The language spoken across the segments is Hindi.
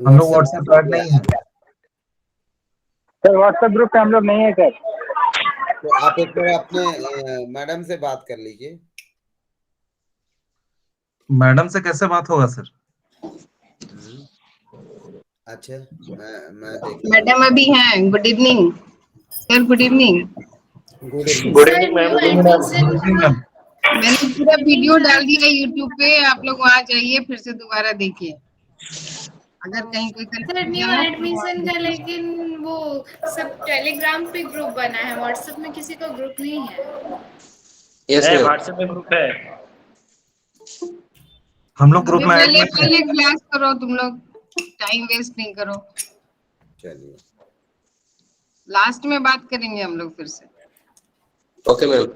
हम लोग व्हाट्सएप ऐड नहीं है सर, व्हाट्सएप ग्रुप पे हम लोग नहीं है सर। तो आप एक बार अपने मैडम से बात कर लीजिए। मैडम से कैसे बात होगा सर? अच्छा, मैं देख मैडम अभी हैं। Good evening sir. Good evening. Good evening. Good evening ma'am. मैंने पूरा वीडियो डाल दिया यूट्यूब पे, आप लोग वहाँ जाइए फिर से दोबारा देखिए। अगर कहीं कोई सर न्यू एडमिशन का, लेकिन वो सब टेलीग्राम पे ग्रुप बना है, व्हाट्सएप में किसी का ग्रुप नहीं है। व्हाट्सएप में ग्रुप है। हम लोग ग्रुप में ऐड नहीं है। पहले क्लास करो तुम लोग, टाइम वेस्ट नहीं करो। चलिए, लास्ट में बात करेंगे हम लोग फिर से। Okay ma'am.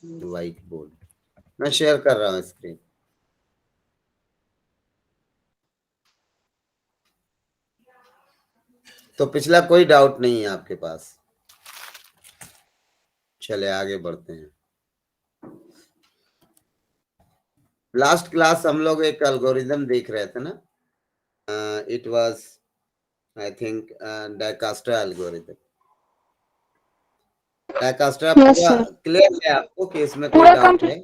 व्हाइट बोर्ड मैं शेयर कर रहा हूँ स्क्रीन। तो पिछला कोई डाउट नहीं है आपके पास? चले आगे बढ़ते हैं। लास्ट क्लास हम लोग एक एल्गोरिदम देख रहे थे ना, it was I think Dijkstra algorithm. Dijkstra पूरा क्लियर है आपको कि इसमें कोई डाउट है?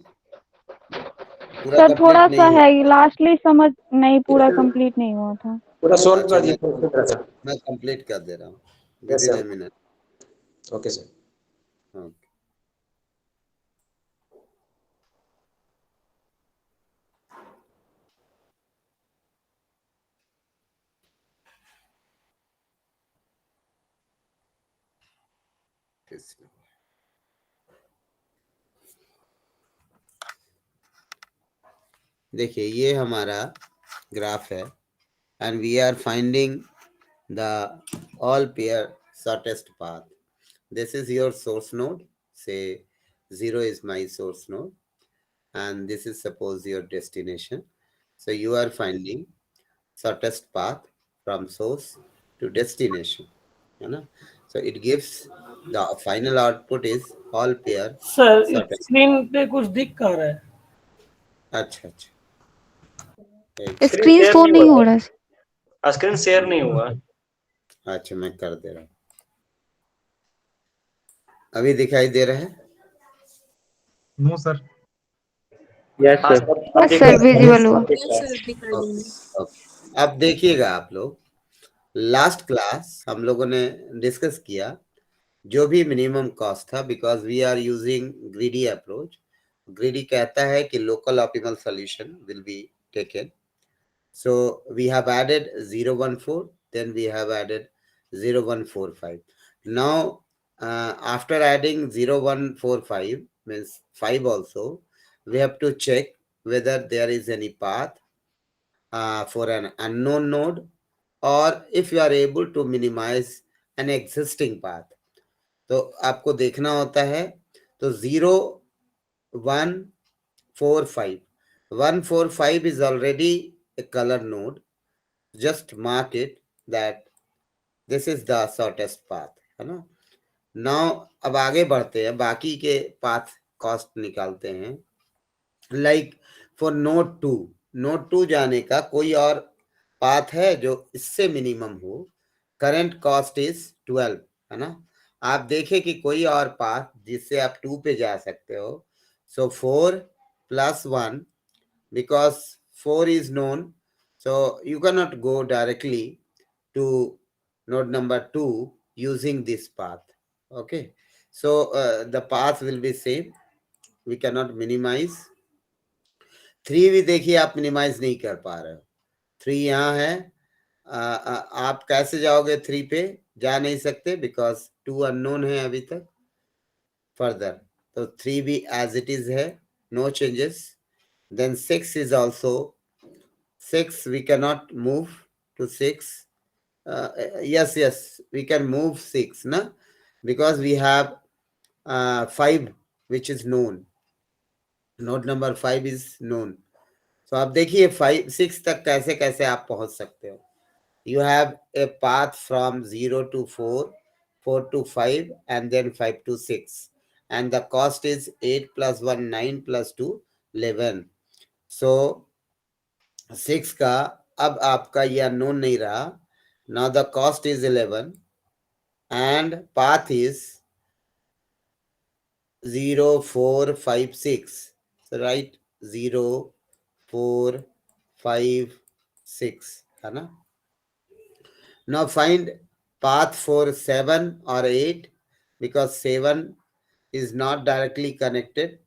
सर थोड़ा सा है, लास्टली समझ नहीं, पूरा कंप्लीट नहीं हुआ था। पूरा सॉल्व कर दिया। मैं कंप्लीट कर दे रहा हूँ within a minute. Okay sir. Okay, देखिए ये हमारा ग्राफ है and we are finding the all pair shortest path. This is your source node. Say 0 is my source node and this is suppose your destination. So you are finding shortest path from source to destination. है ना? So it gives the final output is all pair sir shortest. Screen पे कुछ दिख कर रहा है। अच्छा अच्छा, स्क्रीन शो नहीं हो रहा है। स्क्रीन शेयर नहीं हुआ। अच्छा मैं कर दे रहा हूँ। अभी दिखाई दे रहा है? No sir. Yes sir. बस सर विजिबल हुआ। अब देखिएगा आप लोग, लास्ट क्लास हम लोगों ने डिस्कस किया जो भी मिनिमम कॉस्ट था, because we are using greedy approach. Greedy कहता है कि local optimal solution will be taken. So we have added 014, then we have added 0145. Now after adding 0145 means 5 also, we have to check whether there is any path for an unknown node, or if you are able to minimize an existing path. तो आपको देखना होता है। तो 0145 145 is already a color node. Just mark it that this is the shortest path, है ना? नाउ अब आगे बढ़ते हैं, बाकी के पाथ कॉस्ट निकालते हैं। लाइक फॉर नोड 2 जाने का कोई और पाथ है जो इससे मिनिमम हो? करंट कॉस्ट इज 12, है ना? आप देखें कि कोई और पाथ जिससे आप 2 पे जा सकते हो। So 4 + 1, because 4 is known, so you can not go directly to node number 2 using this path. Okay, so the path will be same. We cannot minimize. 3 भी देखिए आप मिनिमाइज नहीं कर पा रहे हो। 3 यहाँ है, आप कैसे जाओगे 3 पे? जा नहीं सकते बिकॉज 2 अननोन है अभी तक। फर्दर तो 3 भी एज इट इज है, no changes. Then 6 is also 6, we can not move to 6. Yes, we can move 6, na? Because we have 5 which is known. Node number 5 is known. So आप देखिए 6 तक कैसे कैसे आप पहुंच सकते हो। You have a path from 0 to 4, 4 to 5, and then 5 to 6. And the cost is 8 + 1, 9 + 2, 11. So 6 का अब आपका ये अननोन नहीं रहा. Now the cost is 11 and path is 0456. So write 0456 है ना. Now find path for 7 or 8 because 7 is not directly connected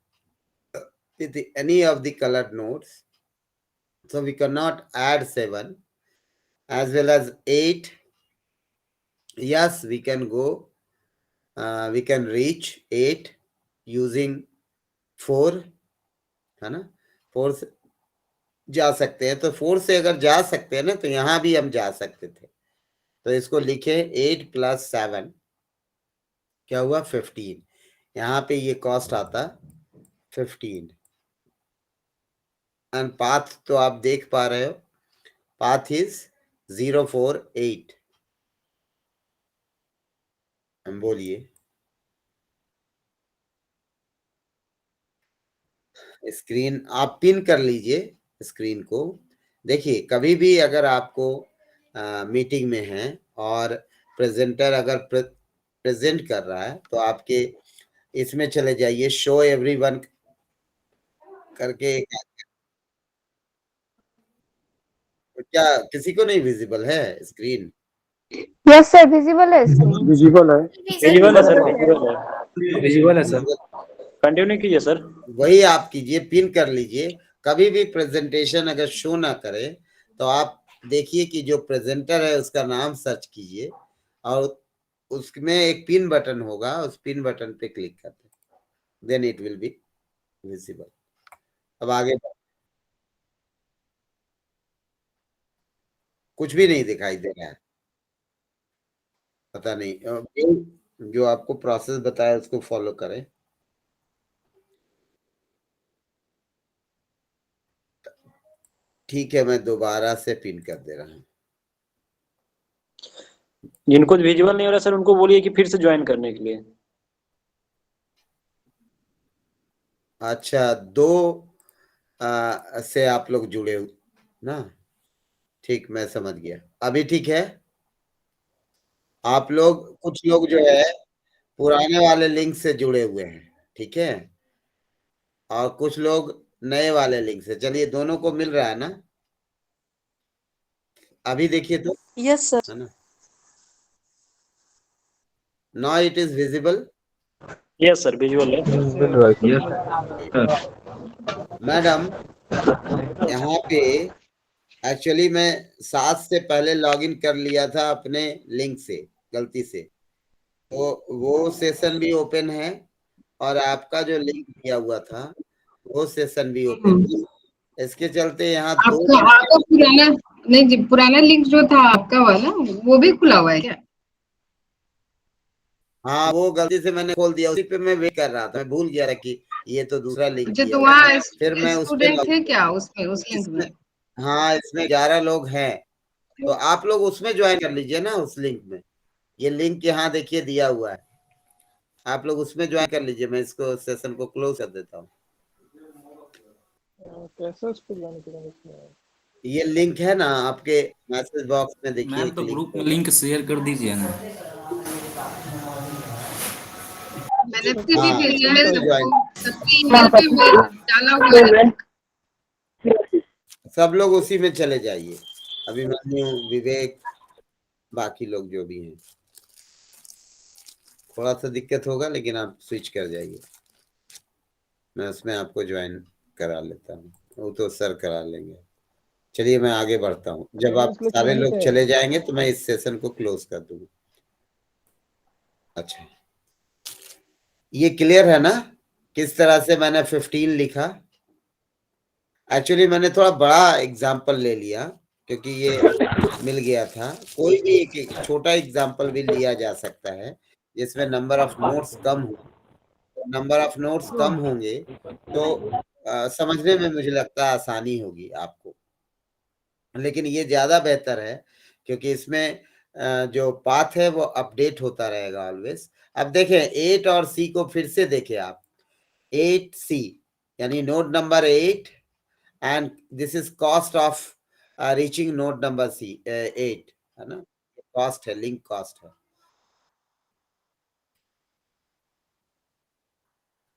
with any of the colored nodes. So we cannot add 7 as well as 8. Yes, we can go. We can reach 8 using 4 है ना. 4 से जा सकते हैं. तो 4 से अगर जा सकते हैं ना तो यहां भी हम जा सकते थे. तो इसको लिखे 8 + 7 क्या हुआ 15. यहाँ पे ये कॉस्ट आता 15 एंड पाथ तो आप देख पा रहे हो. Path is 048. हम बोलिए. स्क्रीन आप पिन कर लीजिए स्क्रीन को. देखिए कभी भी अगर आपको मीटिंग में है और प्रेजेंटर अगर प्रेजेंट कर रहा है तो आपके इसमें चले जाइए शो एवरीवन करके. क्या किसी को नहीं विजिबल है स्क्रीन? यस सर, विजिबल है स्क्रीन। विजिबल है। विजिबल है सर, विजिबल है सर। कंटिन्यू कीजिए सर। वही आप कीजिए, पिन कर लीजिए। कभी भी प्रेजेंटेशन अगर शो ना करे तो आप देखिए कि जो प्रेजेंटर है उसका नाम सर्च कीजिए और उसमें एक पिन बटन होगा, उस पिन बटन पे क्लिक कर दें, then it will be visible. अब आगे कुछ भी नहीं दिखाई दे रहा है, पता नहीं। जो आपको प्रोसेस बताया उसको फॉलो करें। ठीक है, मैं दोबारा से पिन कर दे रहा हूँ। जिनको विजुअल नहीं हो रहा सर उनको बोलिए कि फिर से ज्वाइन करने के लिए। अच्छा, 2 से आप लोग जुड़े हो ना? ठीक, मैं समझ गया। अभी ठीक है? आप लोग कुछ लोग जो है पुराने वाले लिंक से जुड़े हुए हैं, ठीक है, और कुछ लोग नए वाले लिंक से। चलिए, दोनों को मिल रहा है ना? अभी देखिए तो। Yes sir. है ना? Now it is visible. Yes sir, visual है। मैडम, यहाँ पे एक्चुअली मैं 7 से पहले लॉगिन कर लिया था अपने लिंक से, गलती से, तो वो सेशन भी ओपन है और आपका जो लिंक दिया हुआ था वो सेशन भी ओपन है। इसके चलते यहाँ आपका पुराना नहीं जी, पुराना लिंक जो था आपका वाला वो भी खुला हुआ है क्या? हाँ, वो गलती से मैंने खोल दिया, उसी पे मैं वेट कर रहा था, मैं भूल गया था कि ये तो दूसरा लिंक अच्छा, दिया तो हुआ है। वहाँ फिर मैं उस पे स्टूडेंट थे क्या उसमें, उस लिंक में? हाँ, इसमें 11 लोग हैं, तो आप लोग उसमें ज्वाइन कर लीजिए ना, उस लिंक में। ये लिंक यहाँ देखिए दिया हुआ है, आप लोग उसमें ज्वाइन कर लीजिए। मैं इसको सेशन को क्लोज कर देता हूँ। कैसे उसको ज्वाइन करेंगे? ये लिंक है ना आपके मैसेज बॉक्स में, देखिए। मैम तो ग्रुप में लिंक शेयर कर दीजिए ना। मैंने भी भेजा है सबकी ईमेल पे मैं डाला हुआ है। सब लोग उसी में चले जाइए, अभिमन्यु, विवेक, बाकी लोग जो भी हैं। थोड़ा सा दिक्कत होगा लेकिन आप स्विच कर जाइए, मैं उसमें आपको ज्वाइन करा लेता हूँ, वो तो सर करा लेंगे। चलिए, मैं आगे बढ़ता हूँ। जब आप सारे लोग चले जाएंगे तो मैं इस सेशन को क्लोज कर दूंगा। अच्छा, ये क्लियर है ना किस तरह से मैंने 15 लिखा? एक्चुअली मैंने थोड़ा बड़ा एग्जाम्पल ले लिया क्योंकि ये मिल गया था। कोई भी एक छोटा एग्जाम्पल भी लिया जा सकता है जिसमें नंबर ऑफ नोट्स कम हो। नंबर ऑफ नोट्स कम होंगे तो समझने में मुझे लगता है आसानी होगी आपको, लेकिन ये ज्यादा बेहतर है क्योंकि इसमें जो पाथ है वो अपडेट होता रहेगा ऑलवेज। अब देखें 8 और सी को फिर से देखें आप। 8C यानी node number 8 and this is cost of reaching node number 8 है ना, कॉस्ट है, लिंक कॉस्ट है।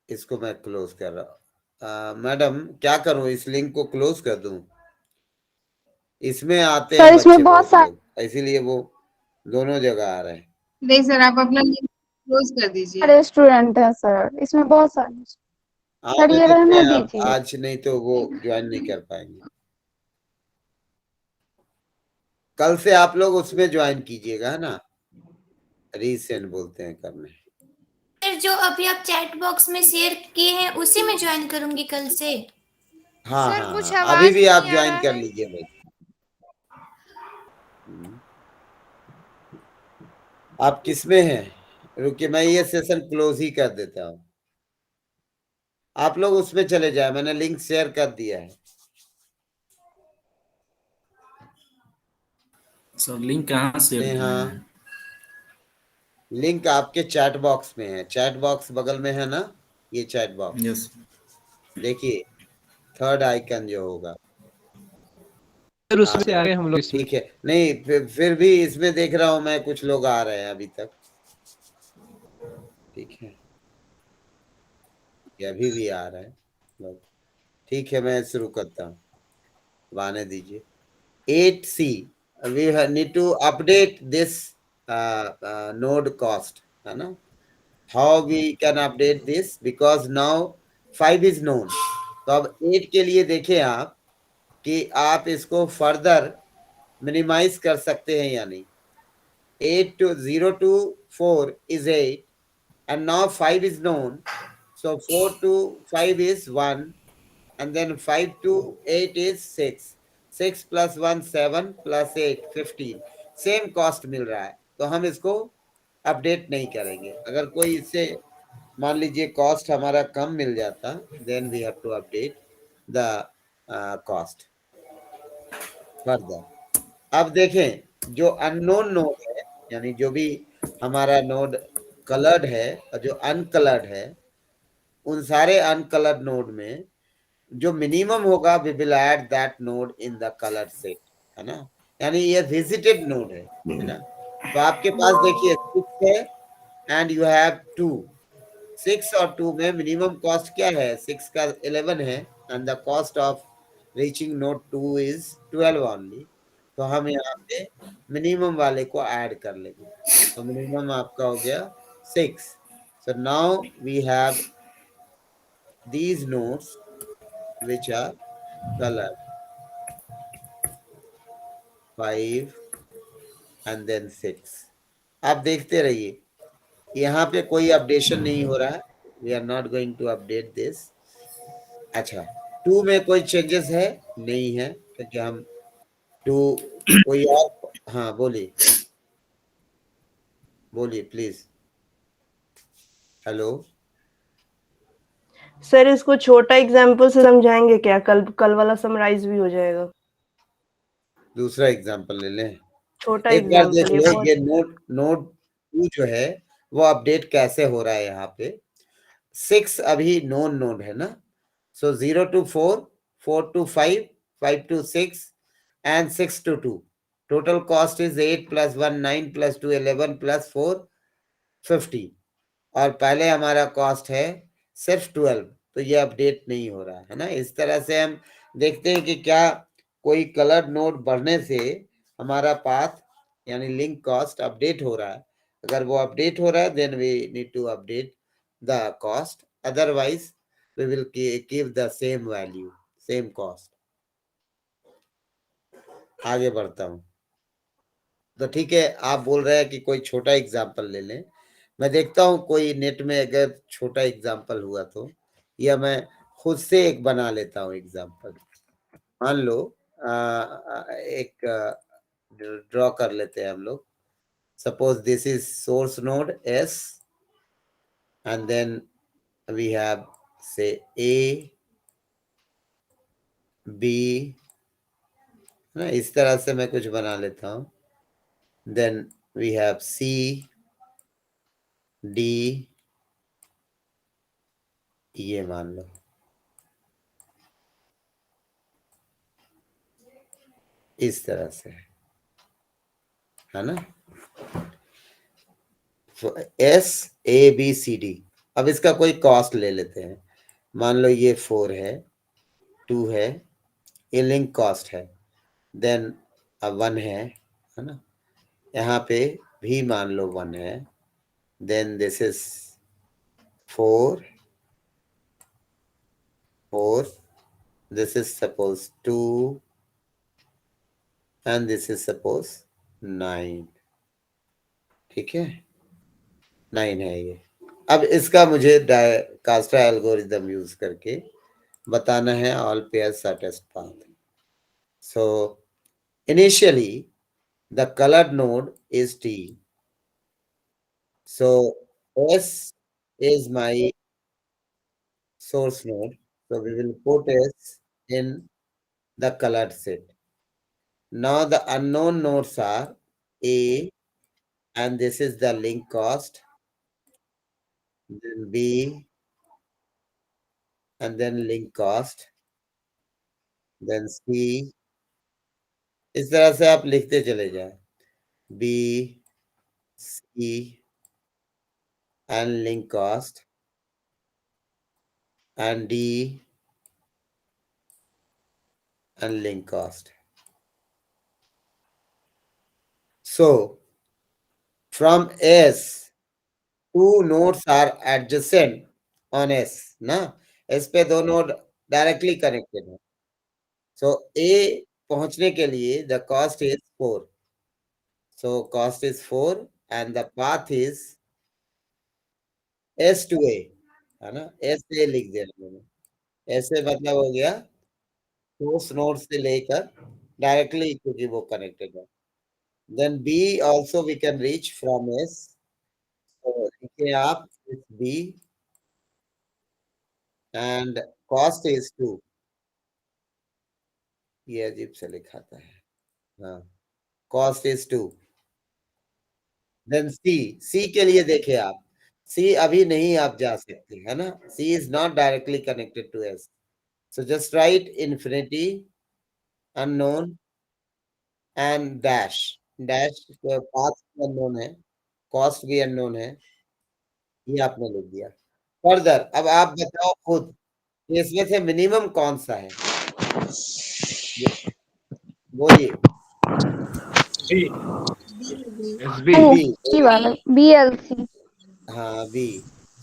इसको मैं क्लोज कर रहा हूँ। मैडम क्या करूं, इस लिंक को क्लोज कर दूं? इसमें आते सर हैं इसमें बच्चे बहुत बहुत लोग, इसीलिए वो दोनों जगह आ रहे हैं। नहीं सर, आप अपना लिंक क्लोज कर दीजिए। सारे स्टूडेंट हैं सर, इसमें बहुत सारे। सर आने ये देते रहने हैं आप दीजिए। आज, नहीं तो वो ज्वाइन नहीं कर पाएंगे। कल से आप लोग उसमें ज्वाइन कीजिएगा, है ना, रीसेंड बोलते हैं करने। फिर जो अभी आप चैट बॉक्स में शेयर किए हैं उसी में ज्वाइन करूंगी कल से। हाँ सर हाँ कुछ हाँ, अभी आवाज भी आप नहीं आ ज्वाइन रहा कर है। लीजिए भाई। आप किसमें हैं? रुकिए, मैं ये सेशन क्लोज ही कर देता हूँ। आप लोग उसमें चले जाए, मैंने लिंक शेयर कर दिया है। सर लिंक कहाँ शेयर किए हाँ, हैं? लिंक आपके चैट बॉक्स में है, चैट बॉक्स बगल में है ना, ये चैट बॉक्स यस। देखिए, थर्ड आइकन जो होगा। सर उसमें से आ गए हम लोग इसमें। ठीक है, नहीं फिर भी इसमें देख रहा हूं मैं कुछ लोग आ रहे हैं अभी तक। ठीक है, ये अभी भी आ रहा है लोग। ठीक है, मैं शुरू करता हूँ, आने दीजिए। 8C, we need to update this node cost, है ना। How we can update this, because now 5 is known। तो अब 8 के लिए देखें आप कि आप इसको फर्दर मिनिमाइज कर सकते हैं या नहीं। 8 to 0 to 4 is 8 and now 5 is known, so 4 to 5 is 1 and then 5 to 8 is 6, 6 plus 1 7 plus 8 15, same cost मिल रहा है, तो हम इसको अपडेट नहीं करेंगे। अगर कोई इससे मान लीजिए कॉस्ट हमारा कम मिल जाता, then we have to update the cost further. अब देखें, जो अननोन नोड है, यानी जो भी हमारा नोड कलर्ड है और जो अनकलर्ड है, उन सारे अनकलर्ड नोड में जो मिनिमम होगा, we will add that node in the colour set, है ना। यानी ये विजिटेड नोड है ना। तो आपके पास देखिए 6 है एंड यू हैव 2, 6 और 2 में मिनिमम कॉस्ट क्या है? 6 का 11 है and the cost of reaching node 2 is 12 only. तो हम यहाँ पे मिनिमम वाले को ऐड कर लेंगे, तो मिनिमम आपका हो गया 6। So now we have these nodes which are colored 5 and then 6। आप देखते रहिए, यहाँ पे कोई अपडेशन नहीं हो रहा है, we are not going to update this. अच्छा, 2 में कोई चेंजेस है? नहीं है, क्योंकि हम 2 कोई और, हाँ बोलिए बोलिए प्लीज। हेलो, सर इसको छोटा एग्जाम्पल से समझाएंगे क्या? कल वाला समराइज भी हो जाएगा। दूसरा एग्जांपल ले लें। छोटा एक बार देख एग्जाम्पल, ये लो, बहुत ये नोड 2 जो है वो अपडेट कैसे हो रहा है। यहाँ पे 6 अभी नोन नोड है ना, सो 0 to 4, 4 to 5, 5 to 6 and 6 to 2। Total cost is 8 plus 1 9 plus 2 11 plus 4 50, और पहले हमारा कॉस्ट है सिर्फ 12, तो ये अपडेट नहीं हो रहा है ना। इस तरह से हम देखते हैं कि क्या कोई कलर नोड बढ़ने से हमारा पाथ यानी लिंक कॉस्ट अपडेट हो रहा है। अगर वो अपडेट हो रहा है, then we need to update the cost, otherwise we will keep the same value, same cost. आगे बढ़ता हूं, तो ठीक है, आप बोल रहे हैं कि कोई छोटा एग्जांपल ले लें। मैं देखता हूं कोई नेट में अगर छोटा एग्जांपल हुआ तो, या मैं खुद से एक बना लेता हूं एग्जांपल। मान लो एक ड्रॉ कर लेते हैं हम लोग। Suppose this is source node S and then we have say A B, ना, इस तरह से मैं कुछ बना लेता हूं। Then we have C D, ये मान लो। इस तरह से, है ना। SABCD। अब इसका कोई कॉस्ट ले लेते हैं। मान लो ये 4 है, 2 है, ये लिंक कॉस्ट है, देन 1 है ना। यहाँ पे भी मान लो 1 है, then this is 4, this is suppose 2, and this is suppose 9। ठीक है, 9 है ये। अब इसका मुझे डायकास्ट्रा एल्गोरिथम यूज करके बताना है all pairs shortest path. So initially the colored node is T, so S is my source node, so we will put S in the colored set. Now the unknown nodes are A, and this is the link cost, then B, and then link cost, then C। इस तरह से आप लिखते चले जाए, B, C, and link cost, and D, and link cost. So from S, 2 nodes are adjacent on S, ना। S पे 2 नोड डायरेक्टली कनेक्टेड है। So A पहुंचने के लिए the cost is 4. So cost is 4 and the path is S to A, है ना। S से लिख दिया मैंने। S से मतलब हो गया सोर्स नोड से लेकर डायरेक्टली, क्योंकि वो कनेक्टेड है। Then B also we can reach from S. So लिखिए आप B and cost is 2। ये अजीब से लिखा था, हाँ, cost is 2। Then C के लिए देखिए आप, C अभी नहीं आप जा सकते, है ना। C is not directly connected to S, so just write infinity unknown and dash path unknown है, cost भी unknown है, ये आपने लिख दिया। फर्दर अब आप बताओ खुद इसमें से मिनिमम कौन सा है, बोलिए। BLC। हाँ, B।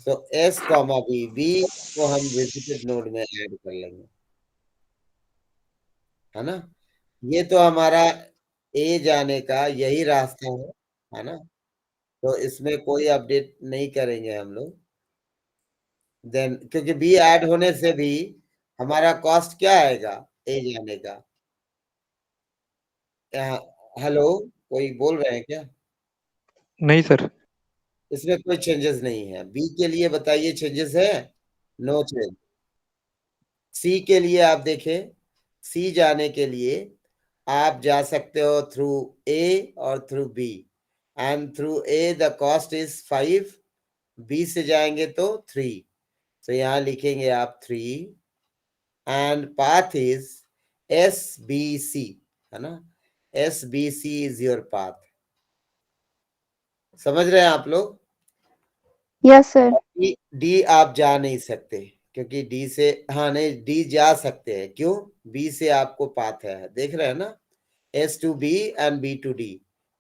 तो S, B को हम विजिटेड नोड में ऐड कर लेंगे, है ना। ये तो हमारा A जाने का यही रास्ता है ना। तो इसमें कोई अपडेट नहीं करेंगे हम लोग। देन क्योंकि B ऐड होने से भी हमारा कॉस्ट क्या आएगा A जाने का। हेलो, कोई बोल रहे हैं क्या? नहीं सर। इसमें कोई चेंजेस नहीं है। B के लिए बताइए चेंजेस है? No change. C के लिए आप देखें, C जाने के लिए आप जा सकते हो थ्रू A और through B, and through A the cost is 5, B से जाएंगे तो 3। तो यहां लिखेंगे आप 3 एंड पाथ इज SBC, है ना। SBC is your path. समझ रहे हैं आप लोग? Yes sir. D आप जा नहीं सकते क्योंकि D से, हाँ नहीं, D जा सकते हैं, क्यों? B से आपको पाथ है, देख रहे हैं ना, S to B and B to D।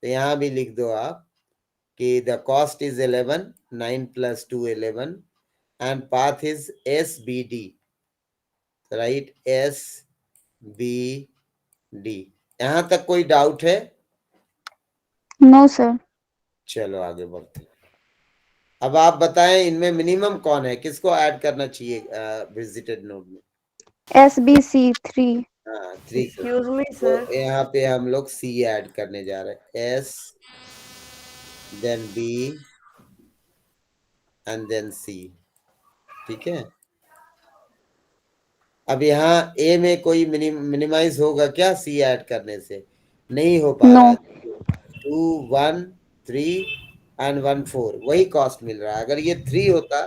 तो यहां भी लिख दो आप कि the cost is 11, 9 + 2 11, and path is SBD, right, SBD। यहां तक कोई डाउट है? No sir. चलो आगे बढ़ते हैं। अब आप बताएं इनमें मिनिमम कौन है, किसको ऐड करना चाहिए विजिटेड नोड में? SBC 3। हाँ, 3। एक्सक्यूज मी तो सर, यहाँ पे हम लोग C ऐड करने जा रहे हैं, S then B and then C। ठीक है। अब यहाँ A में कोई मिनिमाइज होगा क्या C ऐड करने से? नहीं हो पा रहा है। 2 1 3 एंड 1 4 वही कॉस्ट मिल रहा है। अगर ये 3 होता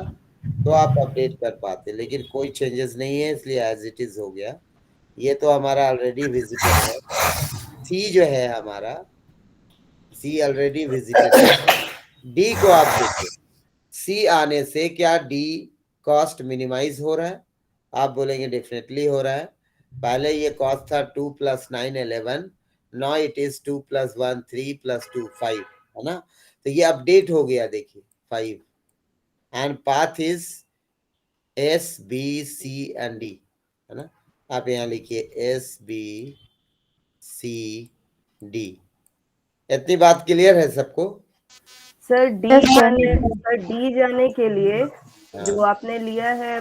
तो आप अपडेट कर पाते, लेकिन कोई चेंजेस नहीं है, इसलिए एज इट इज हो गया। ये तो हमारा ऑलरेडी विजिटेड है, सी जो है हमारा, सी ऑलरेडी विजिटेड है। डी को आप देखिए, सी आने से क्या डी कॉस्ट मिनिमाइज हो रहा है? आप बोलेंगे डेफिनेटली हो रहा है। पहले ये कॉस्ट था 2 + 9 11, नाउ इट इज 2 + 1 3 + 2 5, है ना? तो ये अपडेट हो गया, देखिए 5, and path is S B C and D, है ना? आप यहाँ लिखिए एस बी सी डी। इतनी बात क्लियर है सबको? सर डी जाने के लिए हाँ। जो आपने लिया है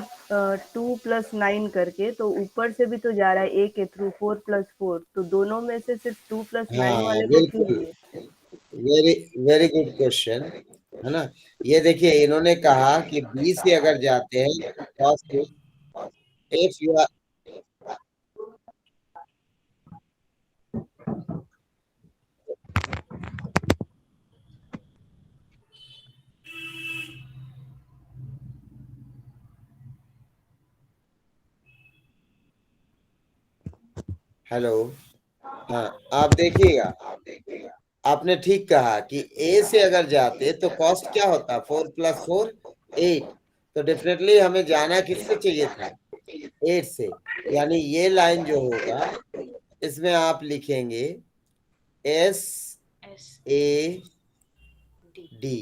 2 + 9 करके, तो ऊपर से भी तो जा रहा है ए के थ्रू 4 + 4, तो दोनों में से सिर्फ 2 + 9 हाँ वाले को क्यों बिल्कुल, लिए? वेरी वेरी गुड क्वेश्चन, है ना? ये देखिए इन्होंने कहा कि बी से अगर जाते हैं cost if you are, hello, हाँ आप देखिएगा, आपने ठीक कहा कि ए से अगर जाते तो कॉस्ट क्या होता? 4 + 4 8, तो डेफिनेटली हमें जाना किससे चाहिए था? 8 से। यानी ये लाइन जो होगा इसमें आप लिखेंगे S A D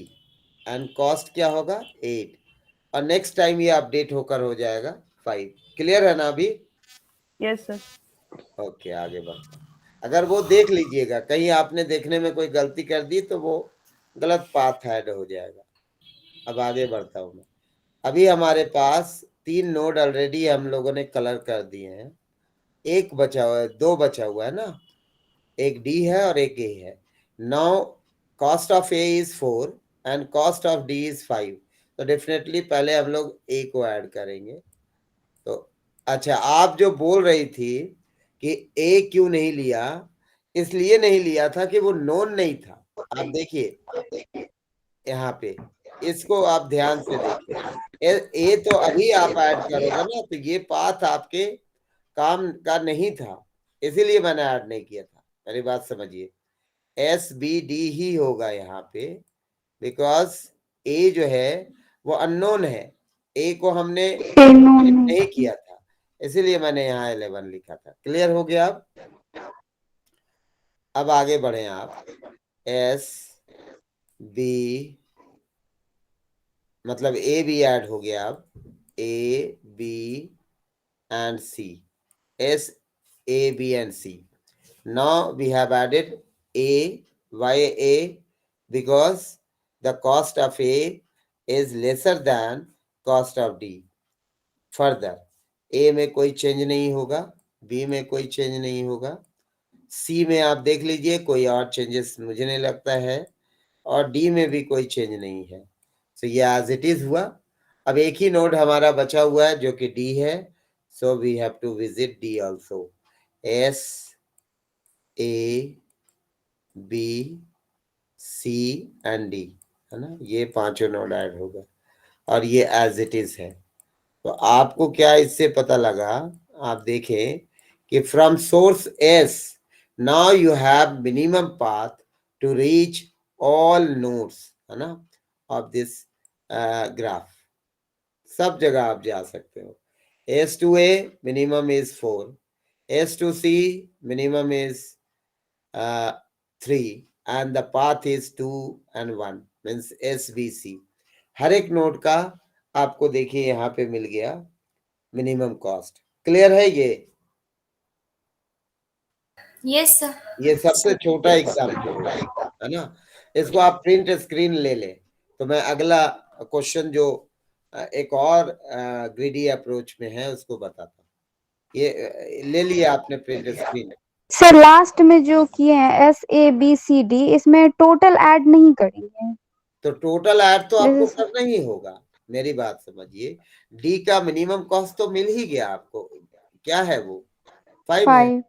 and cost क्या होगा? 8, और नेक्स्ट टाइम ये अपडेट होकर हो जाएगा 5। क्लियर है ना अभी? Yes sir. ओके, आगे बढ़ते हैं। अगर वो देख लीजिएगा, कहीं आपने देखने में कोई गलती कर दी तो वो गलत पाथ ऐड हो जाएगा। अब आगे बढ़ता हूं मैं। अभी हमारे पास 3 नोड ऑलरेडी हम लोगों ने कलर कर दिए हैं, एक बचा हुआ है, 2 बचा हुआ है ना, एक डी है और एक ए है। Now cost of A is 4 and cost of D is 5, तो डेफिनेटली पहले हम लोग ए को ऐड करेंगे। तो अच्छा, आप जो बोल रही थी कि ए क्यों नहीं लिया, इसलिए नहीं लिया था कि वो नोन नहीं था। आप देखिए यहाँ पे, इसको आप ध्यान से देखिए, ए तो अभी आप ऐड करोगे ना, तो ये पाथ आपके काम का नहीं था, इसीलिए मैंने ऐड नहीं किया था। मेरी बात समझिए, एस बी डी ही होगा यहाँ पे, बिकॉज ए जो है वो अननोन है, ए को हमने नहीं किया था, इसीलिए मैंने यहाँ 11 लिखा था। क्लियर हो गया? अब आगे बढ़े आप। एस बी मतलब ए बी ऐड हो गया, अब A B and C, S A B and C. Now we have added A, why A? Because the cost of A is lesser than cost of D. Further A में कोई चेंज नहीं होगा, बी में कोई चेंज नहीं होगा, सी में आप देख लीजिए कोई और चेंजेस मुझे नहीं लगता है, और डी में भी कोई चेंज नहीं है। सो ये एज इट इज हुआ। अब एक ही नोड हमारा बचा हुआ है जो कि डी है, so we have to visit D also. S A B C and D, है ना? ये पांचों नोड ऐड होगा और ये एज इट इज है। तो आपको क्या इससे पता लगा? आप देखें कि from source S now you have minimum path to reach all nodes, है ना, ऑफ दिस ग्राफ। सब जगह आप जा सकते हो। S to A minimum is 4, S to C minimum is 3, and the path is 2 and 1, means S B C. हर एक नोड का आपको देखिए यहाँ पे मिल गया मिनिमम कॉस्ट। क्लियर है ये? Yes sir. ये सबसे छोटा एग्जाम्पल है ना, इसको आप प्रिंट स्क्रीन ले ले, तो मैं अगला क्वेश्चन जो एक और ग्रीडी अप्रोच में है उसको बताता हूँ। ये ले लिए आपने प्रिंट स्क्रीन? सर लास्ट में जो किए हैं SABCD, इसमें टोटल ऐड नहीं करेंगे? तो टोटल ऐड तो आपको करना ही होगा, मेरी बात समझिए। डी का मिनिमम कॉस्ट तो मिल ही गया आपको, क्या है वो? 5 है।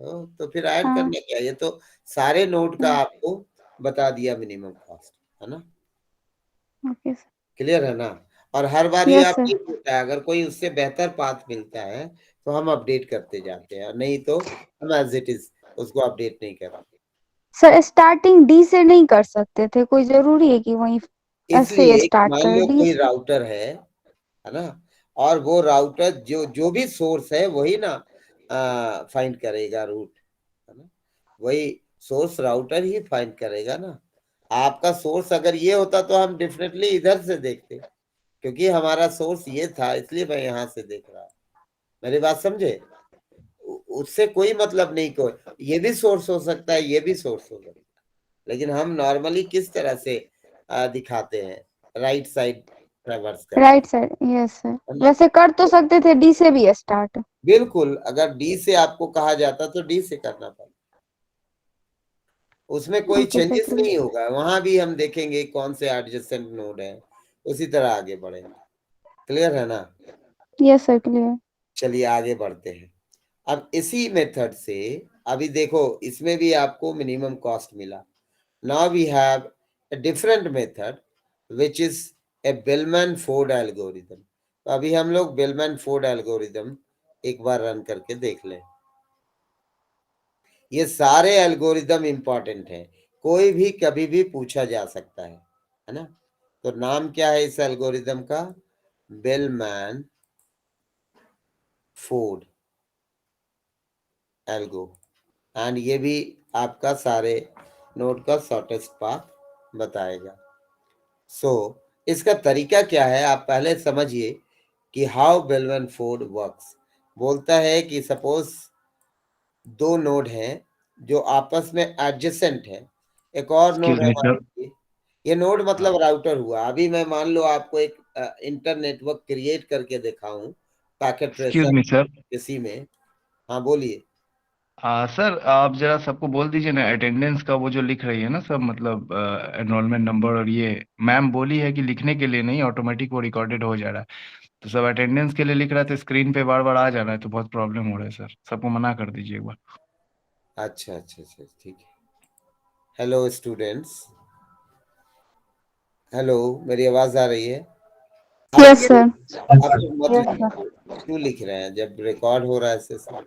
तो फिर ऐड करना क्या, ये तो सारे नोट का आपको बता दिया मिनिमम कॉस्ट, है ना? Okay sir. क्लियर है ना? और हर बार ये आप नहीं होता है, अगर कोई उससे बेहतर पाथ मिलता है तो हम अपडेट करते जाते हैं, नहीं तो हम एज इट इज उसको अपडेट नहीं करा। सर स्टार्टिंग डी से नहीं कर सकते थे, कोई जरूरी है कि वहीं ऐसे इसलिए स्टार्ट मान कर लो डी कोई से? राउटर है ना, और वो राउटर जो भी सोर्स है वही ना फाइंड करेगा रूट, है ना, वही सोर्स राउटर ही फाइंड करेगा ना। आपका सोर्स अगर ये होता तो हम डेफिनेटली इधर से देखते, क्योंकि हमारा सोर्स ये था, इसलिए मैं यहाँ से देख रहा। मेरी बात समझे? उससे कोई मतलब नहीं, कोई ये भी सोर्स हो सकता है, ये भी सोर्स हो सकता है, लेकिन हम नॉर्मली किस तरह से दिखाते हैं, राइट साइड ट्रैवर्स करते राइट साइड, यस सर। हैं ना। वैसे कर तो सकते थे डी से भी स्टार्ट। बिल्कुल, अगर डी से आपको कहा जाता तो डी से करना पड़ता, उसमें कोई ओके सर, चेंजेस नहीं होगा। वहां भी हम देखेंगे कौन से एडजेसेंट नोड है, उसी तरह आगे बढ़ेंगे। क्लियर है ना? Yes sir, clear. चलिए आगे बढ़ते हैं। अब इसी मेथड से अभी देखो, इसमें भी आपको मिनिमम कॉस्ट मिला। Now we have a different method which is a Bellman-Ford algorithm। तो अभी हम लोग Bellman-Ford algorithm एक बार रन करके देख लें। ये सारे एल्गोरिदम इंपॉर्टेंट हैं, कोई भी कभी भी पूछा जा सकता है ना। तो नाम क्या है इस एल्गोरिदम का? Bellman-Ford algo. एंड ये भी आपका सारे नोड का शॉर्टेस्ट पाथ बताएगा। सो इसका तरीका क्या है, आप पहले समझिए कि हाउ Bellman-Ford वर्क्स। बोलता है कि सपोज दो नोड हैं जो आपस में एडजेसेंट है, एक और नोड है मान लीजिए, ये नोड मतलब राउटर हुआ। अभी मैं मान लो आपको एक इंटर नेटवर्क क्रिएट करके दिखाऊं पैकेट ट्रेसर किसी में। हाँ बोलिए। सर आप जरा सबको बोल दीजिए ना, अटेंडेंस का वो जो लिख रही है ना सब, मतलब एनरोलमेंट नंबर, और ये मैम बोली है कि लिखने के लिए नहीं, ऑटोमेटिक वो रिकॉर्डेड हो जा रहा है। तो सब अटेंडेंस के लिए लिख रहा है, तो स्क्रीन पे बार बार आ जा रहा है, तो बहुत प्रॉब्लम हो रहा है सर। सबको मना कर दीजिए एक बार। अच्छा अच्छा अच्छा, ठीक है। हेलो स्टूडेंट्स, हेलो, मेरी आवाज आ रही है? Yes sir. आप लोग मत यस सर। क्यों लिख रहे हैं जब रिकॉर्ड हो रहा है सेशन?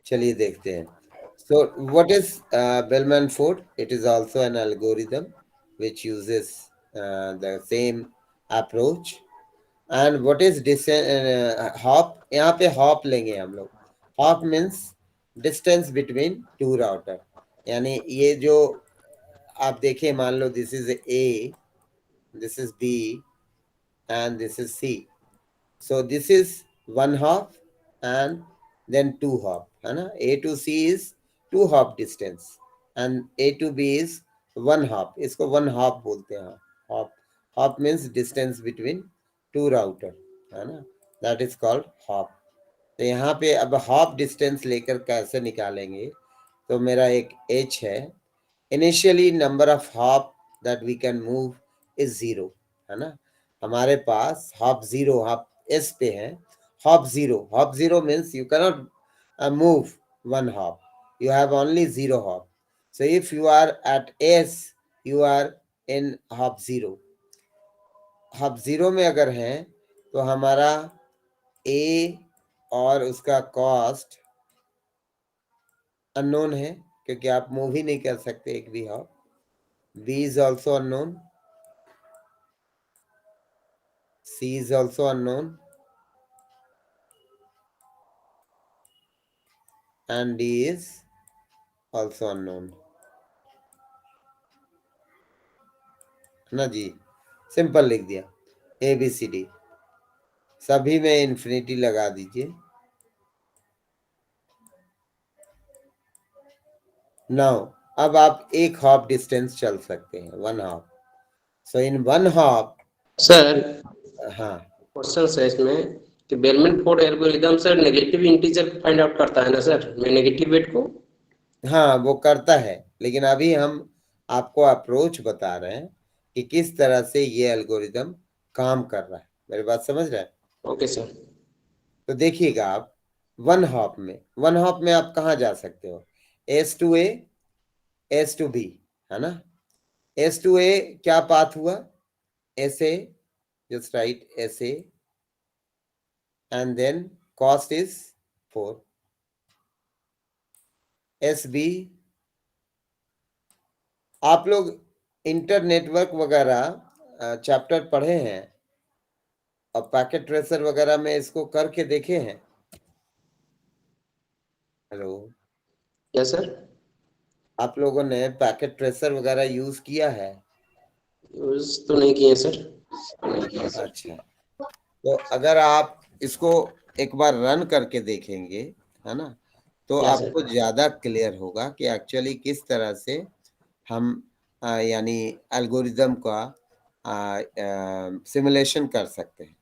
चलिए देखते हैं। So what is Bellman-Ford? It is also an algorithm which uses the same approach. And what is hop? यहाँ पे hop लेंगे हम लोग। Hop means distance between two router। यानी ये जो आप देखें, मान लो this is A, this is B, and this is C। So this is one hop and then two hop, है ना। A to C is two hop distance and A to B is one hop। इसको one hop बोलते हैं। hop hop means distance between two router, है ना, that is called hop। तो यहाँ पे अब hop distance लेकर कैसे निकालेंगे? तो मेरा एक h है, initially number of hop that we can move is 0, है ना। हमारे पास हॉप 0, हॉप एस पे है, hop 0। Hop 0 means you cannot move one hop, you have only 0 hop। So if you are at S, you are in hop 0। hop 0 में अगर है तो हमारा A और उसका कॉस्ट अननोन है, क्योंकि आप मूव ही नहीं कर सकते एक भी hop. B is also unknown, C is also unknown, and D is also unknown, ना जी। सिंपल लिख दिया, ABCD सभी में इन्फिनिटी लगा दीजिए। नाउ अब आप एक हॉप डिस्टेंस चल सकते हैं, one hop. So in one hop sir हाँ क्वेश्चन है इसमें कि bellman-Ford algorithm sir negative integer find out करता है ना सर, मैं नेगेटिव वेट को? हाँ वो करता है, लेकिन अभी हम आपको अप्रोच बता रहे हैं कि किस तरह से ये एल्गोरिदम काम कर रहा है। मेरी बात समझ रहे हैं? Okay sir. तो देखिएगा आप वन हॉप में आप कहाँ जा सकते हो? S to A, S to B, है ना। एस टू ए क्या पाथ हुआ? S A, just right S A, and then cost is 4. SB, आप लोग इंटर नेटवर्क वगैरह चैप्टर पढ़े हैं और पैकेट ट्रेसर वगैरह में इसको करके देखे हैं? हेलो, यस सर, आप लोगों ने पैकेट ट्रेसर वगैरह यूज किया है? यूज तो नहीं किए सर। अच्छा, तो अगर आप इसको एक बार रन करके देखेंगे, है ना, तो Yes, sir. आपको ज्यादा क्लियर होगा कि एक्चुअली किस तरह से हम यानी एल्गोरिदम का सिमुलेशन कर सकते हैं।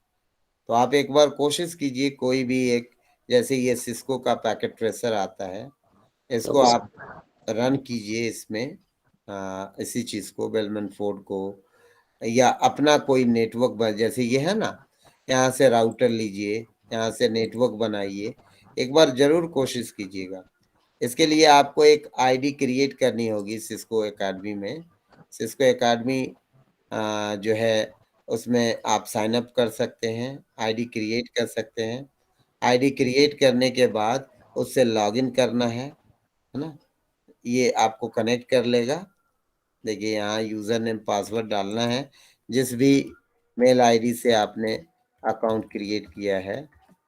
तो आप एक बार कोशिश कीजिए, कोई भी एक, जैसे ये सिस्को का पैकेट ट्रेसर आता है, इसको Okay, आप रन कीजिए इसमें, इसी चीज को, बेलमन फोर्ड को, या अपना कोई नेटवर्क जैसे ये है ना, यहाँ से राउटर लीजिए, यहाँ से नेटवर्क बनाइए, एक बार जरूर कोशिश कीजिएगा। इसके लिए आपको एक आईडी क्रिएट करनी होगी सिस्को एकेडमी में। सिस्को एकेडमी जो है उसमें आप साइन अप कर सकते हैं, आईडी क्रिएट कर सकते हैं। आईडी क्रिएट करने के बाद उससे लॉगिन करना है ना, ये आपको कनेक्ट कर लेगा। देखिए यहाँ यूजर नेम पासवर्ड डालना है, जिस भी मेल आईडी से आपने अकाउंट क्रिएट किया है।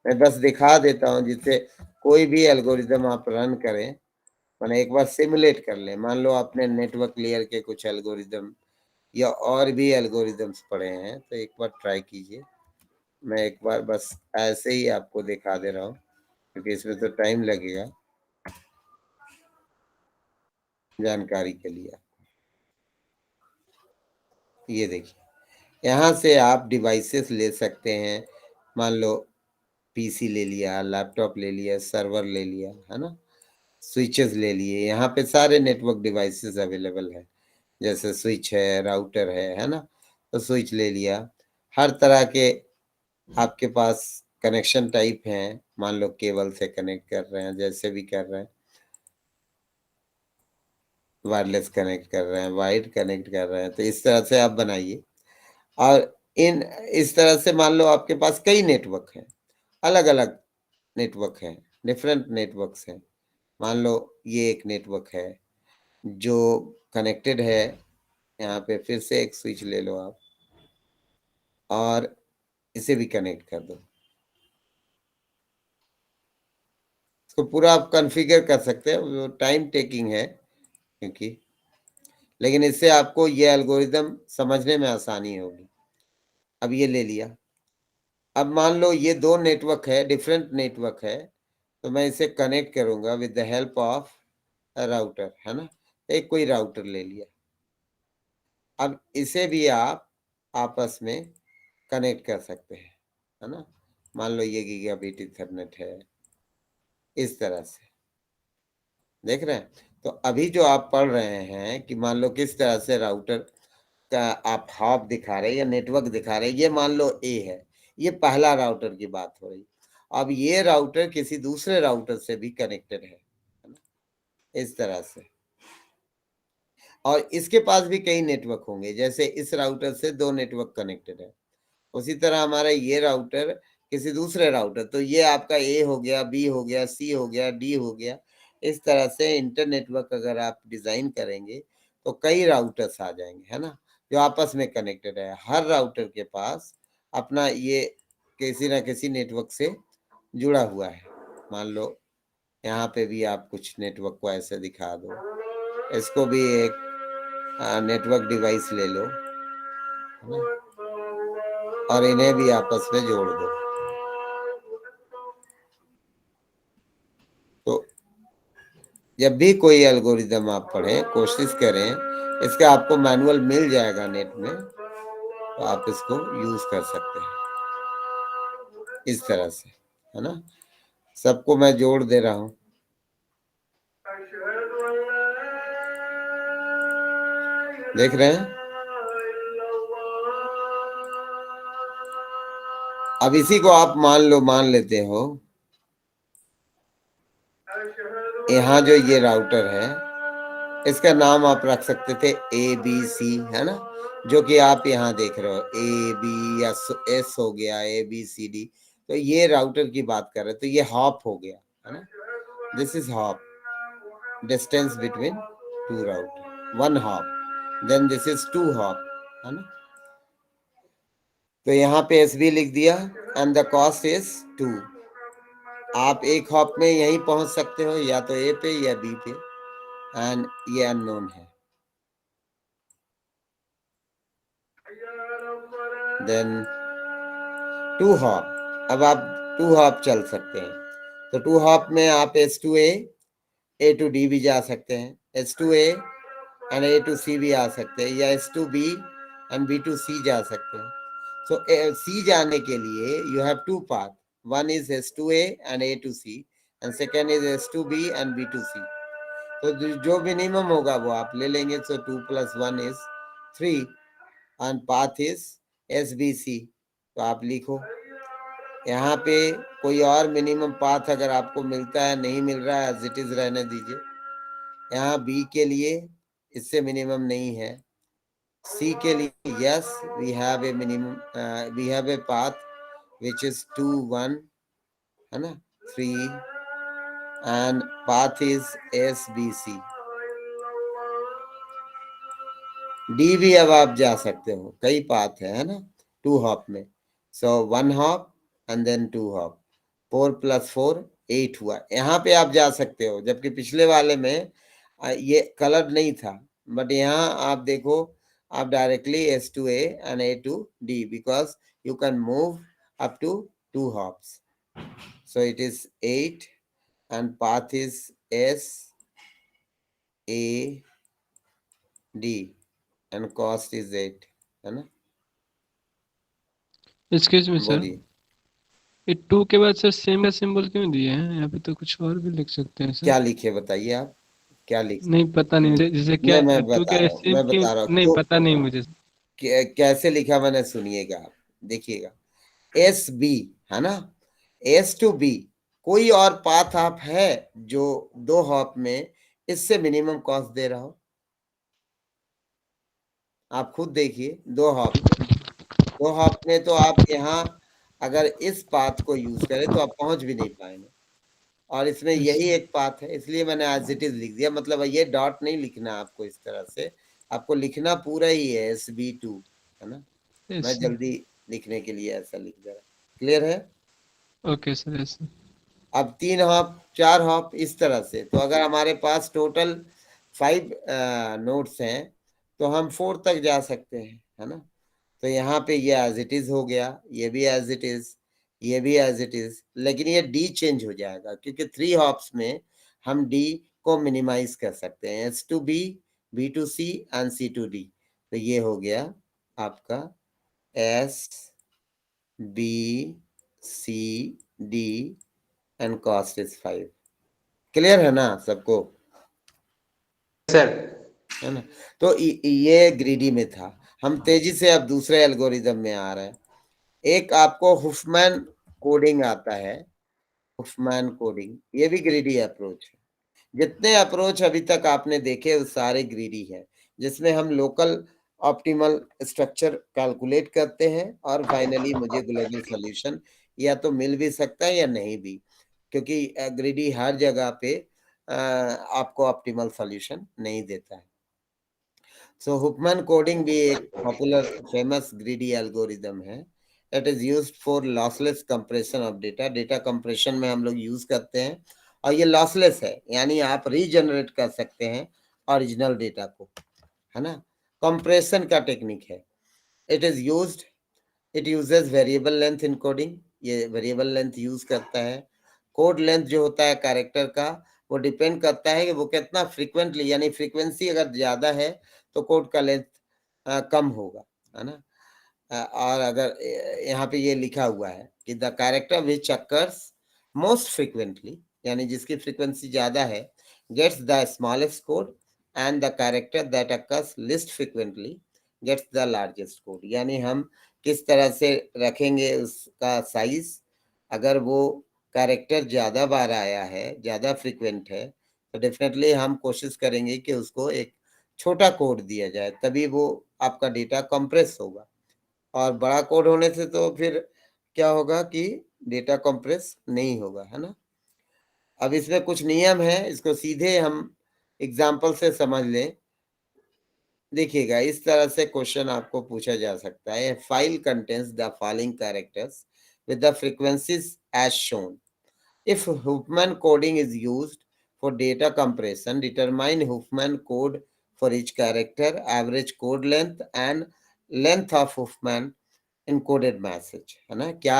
मैं बस दिखा देता हूँ, जिससे कोई भी एल्गोरिदम आप रन करें, मैंने एक बार सिमुलेट कर लें। मान लो आपने नेटवर्क लेयर के कुछ एल्गोरिदम या और भी एल्गोरिदम्स पढ़े हैं, तो एक बार ट्राई कीजिए। मैं एक बार बस ऐसे ही आपको दिखा दे रहा हूँ, क्योंकि इसमें तो टाइम लगेगा जानकारी के लिए। ये देखिए, यहाँ से आप डिवाइसेस ले सकते हैं। मान लो पीसी ले लिया, लैपटॉप ले लिया, सर्वर ले लिया, है ना, स्विचेस ले लिए। यहाँ पे सारे नेटवर्क डिवाइसेस अवेलेबल है, जैसे स्विच है, राउटर है ना, तो स्विच ले लिया। हर तरह के आपके पास कनेक्शन टाइप हैं। मान लो केबल से कनेक्ट कर रहे हैं, जैसे भी कर रहे हैं, वायरलेस कनेक्ट कर रहे हैं, वायर्ड कनेक्ट कर रहे हैं, तो इस तरह से आप बनाइए। और इस तरह से मान लो आपके पास कई नेटवर्क हैं, अलग अलग नेटवर्क हैं, डिफरेंट नेटवर्क्स हैं। मान लो ये एक नेटवर्क है जो कनेक्टेड है, यहाँ पे फिर से एक स्विच ले लो आप और इसे भी कनेक्ट कर दो। इसको पूरा आप कॉन्फ़िगर कर सकते हैं, वो टाइम टेकिंग है क्योंकि, लेकिन इससे आपको ये एल्गोरिदम समझने में आसानी होगी। अब ये ले लिया। अब मान लो ये दो नेटवर्क है, डिफरेंट नेटवर्क है, तो मैं इसे कनेक्ट करूंगा with the help of router, है ना। एक कोई राउटर ले लिया। अब इसे भी आप आपस में कनेक्ट कर सकते हैं, है ना। मान लो ये गीगाबिट ईथरनेट है, इस तरह से देख रहे हैं। तो अभी जो आप पढ़ रहे हैं कि मान लो किस तरह से राउटर का आप हॉप दिखा रहे हैं या नेटवर्क दिखा रहे हैं, ये मान लो ए है, ये पहला राउटर की बात हो रही। अब ये राउटर किसी दूसरे राउटर से भी कनेक्टेड है ना, इस तरह से। और इसके पास भी कई नेटवर्क होंगे, जैसे इस राउटर से दो नेटवर्क कनेक्टेड है, उसी तरह हमारा ये राउटर किसी दूसरे राउटर, तो ये आपका ए हो गया, बी हो गया, सी हो गया, डी हो गया। इस तरह से इंटर नेटवर्क अगर आप डिजाइन करेंगे तो कई राउटर्स आ जाएंगे, है ना, जो आपस में कनेक्टेड है। हर राउटर के पास अपना ये किसी ना किसी नेटवर्क से जुड़ा हुआ है। मान लो यहाँ पे भी आप कुछ नेटवर्क को ऐसे दिखा दो, इसको भी एक नेटवर्क डिवाइस ले लो, है ना, और इन्हें भी आपस में जोड़ दो। तो जब भी कोई एल्गोरिदम आप पढ़ें, कोशिश करें, इसका आपको मैनुअल मिल जाएगा नेट में, तो आप इसको यूज कर सकते हैं इस तरह से, है ना। सबको मैं जोड़ दे रहा हूं। देख रहे हैं। अब इसी को आप मान लेते हो, यहाँ जो ये राउटर है, इसका नाम आप रख सकते थे ए बी सी, है ना, जो कि आप यहाँ देख रहे हो, ए बी या एस हो गया, ए बी सी डी, तो ये राउटर की बात कर रहे हैं, तो ये हॉप हो गया है ना, this is hop, distance between two router, 1 hop, then this is 2 hop, है ना। तो यहाँ पे SB लिख दिया एंड द कॉस्ट इज 2। आप एक हॉप में यहीं पहुंच सकते हो, या तो A पे या B पे, एंड ये अननोन है। देन 2 हॉप, अब आप 2 हॉप चल सकते हैं, तो 2 हॉप में आप S2A A to D भी जा सकते हैं, S2A and A to C भी आ सकते हैं, या S2B and B to C जा सकते हैं। So C जाने के लिए you have 2 path, one is S2A and A to C and second is S2B and B to C। तो जो मिनिमम होगा वो आप ले लेंगे, so 2 + 1 is 3 and path is SBC। तो आप लिखो यहाँ पे कोई और मिनिमम पाथ अगर आपको मिलता है, नहीं मिल रहा है, एज इट इज रहने दीजिए। यहाँ B के लिए इससे मिनिमम नहीं है, C के लिए yes we have a minimum, we have a path which is 2 1, है ना, 3 and path is SBC। D भी अब आप जा सकते हो, कई पाथ है ना 2 हॉप में, सो 1 हॉप एंड देन 2 हॉप, 4 + 4 8 हुआ। यहाँ पे आप जा सकते हो, जबकि पिछले वाले में ये कलर नहीं था, बट यहाँ आप देखो आप directly S2A and A to D because you can move up to 2 hops, so it is 8 and path is S A D and cost is 8, है ना। एक्सक्यूज मी सर, बोलिए, ये 2 के बाद सर सेम का सिंबल क्यों दिए हैं? यहाँ पे तो कुछ और भी लिख सकते हैं सर। क्या लिखे बताइए, आप क्या लिख, नहीं पता नहीं मुझे, जैसे क्या मैं 2 बता के रहा हूँ, सेम मैं क्यों, बता रहा हूँ नहीं तो पता नहीं मुझे। कैसे लिखा मैंने, सुनिएगा आप, देखिएगा SB है ना, S to B, कोई और पाथ आप है जो 2 हॉप में इससे मिनिमम कॉस्ट दे रहा हो? आप खुद देखिए, 2 हॉप में तो आप यहाँ अगर इस पाथ को यूज करें तो आप पहुंच भी नहीं पाएंगे, और इसमें यही एक पाथ है, इसलिए मैंने एज इट इज लिख दिया। मतलब ये डॉट नहीं लिखना आपको, इस तरह से आपको लिखना पूरा ही है SB2, है ना। मैं जल्दी लिखने के लिए ऐसा लिख दे रहा, क्लियर है? ओके सर, ऐसे अब 3 हॉप 4 हॉप इस तरह से, तो अगर हमारे पास टोटल 5 नोड्स हैं तो हम 4 तक जा सकते हैं, है ना। तो यहाँ पे ये एज इट इज हो गया, ये भी एज इट इज, ये भी एज इट इज, लेकिन ये D चेंज हो जाएगा क्योंकि 3 हॉप्स में हम D को मिनिमाइज कर सकते हैं, S to B, B to C and C to D। तो ये हो गया आपका S B C D and cost is 5। Clear है ना सबको? सर है ना। तो ये ग्रीडी में था। हम तेजी से अब दूसरे एल्गोरिदम में आ रहे हैं। एक आपको हुफमैन कोडिंग आता है, हुफमैन कोडिंग, ये भी ग्रीडी अप्रोच है। जितने अप्रोच अभी तक आपने देखे वो सारे ग्रीडी है, जिसमें हम लोकल ऑप्टिमल स्ट्रक्चर कैलकुलेट करते हैं और फाइनली मुझे ग्लोबल सॉल्यूशन या तो मिल भी सकता है या नहीं भी, क्योंकि ग्रीडी हर जगह पे आपको ऑप्टिमल सॉल्यूशन नहीं देता है। सो हुफमैन कोडिंग भी एक पॉपुलर फेमस ग्रीडी एल्गोरिदम है। It is used for lossless compression of data. Data compression में हम लोग यूज करते हैं और ये लॉसलेस है, यानी आप रीजनरेट कर सकते हैं ओरिजिनल डेटा को, है ना। कंप्रेशन का टेक्निक है। It is used, it uses variable length encoding, ये वेरिएबल लेंथ यूज करता है। कोड लेंथ जो होता है कैरेक्टर का, वो डिपेंड करता है कि वो कितना फ्रीक्वेंटली, यानी फ्रीक्वेंसी अगर ज्यादा है तो कोड का लेंथ कम होगा, है ना। और अगर यहाँ पे ये लिखा हुआ है कि the character which occurs most frequently, यानी जिसकी फ्रीक्वेंसी ज्यादा है, gets the smallest code and the character that occurs least frequently gets the largest code. यानी हम किस तरह से रखेंगे उसका साइज, अगर वो कैरेक्टर ज्यादा बार आया है, ज्यादा फ्रीक्वेंट है, तो डेफिनेटली हम कोशिश करेंगे कि उसको एक छोटा कोड दिया जाए, तभी वो आपका डेटा कंप्रेस होगा। और बड़ा कोड होने से तो फिर क्या होगा कि डेटा कंप्रेस नहीं होगा, है ना। अब इसमें कुछ नियम है, इसको सीधे हम एग्जाम्पल से समझ लें। देखिएगा, इस तरह से क्वेश्चन आपको पूछा जा सकता है। File contains the following characters with the frequencies as shown. If Huffman coding is used for data compression, determine Huffman code for each character, average code length and length of Huffman encoded message, है ना। क्या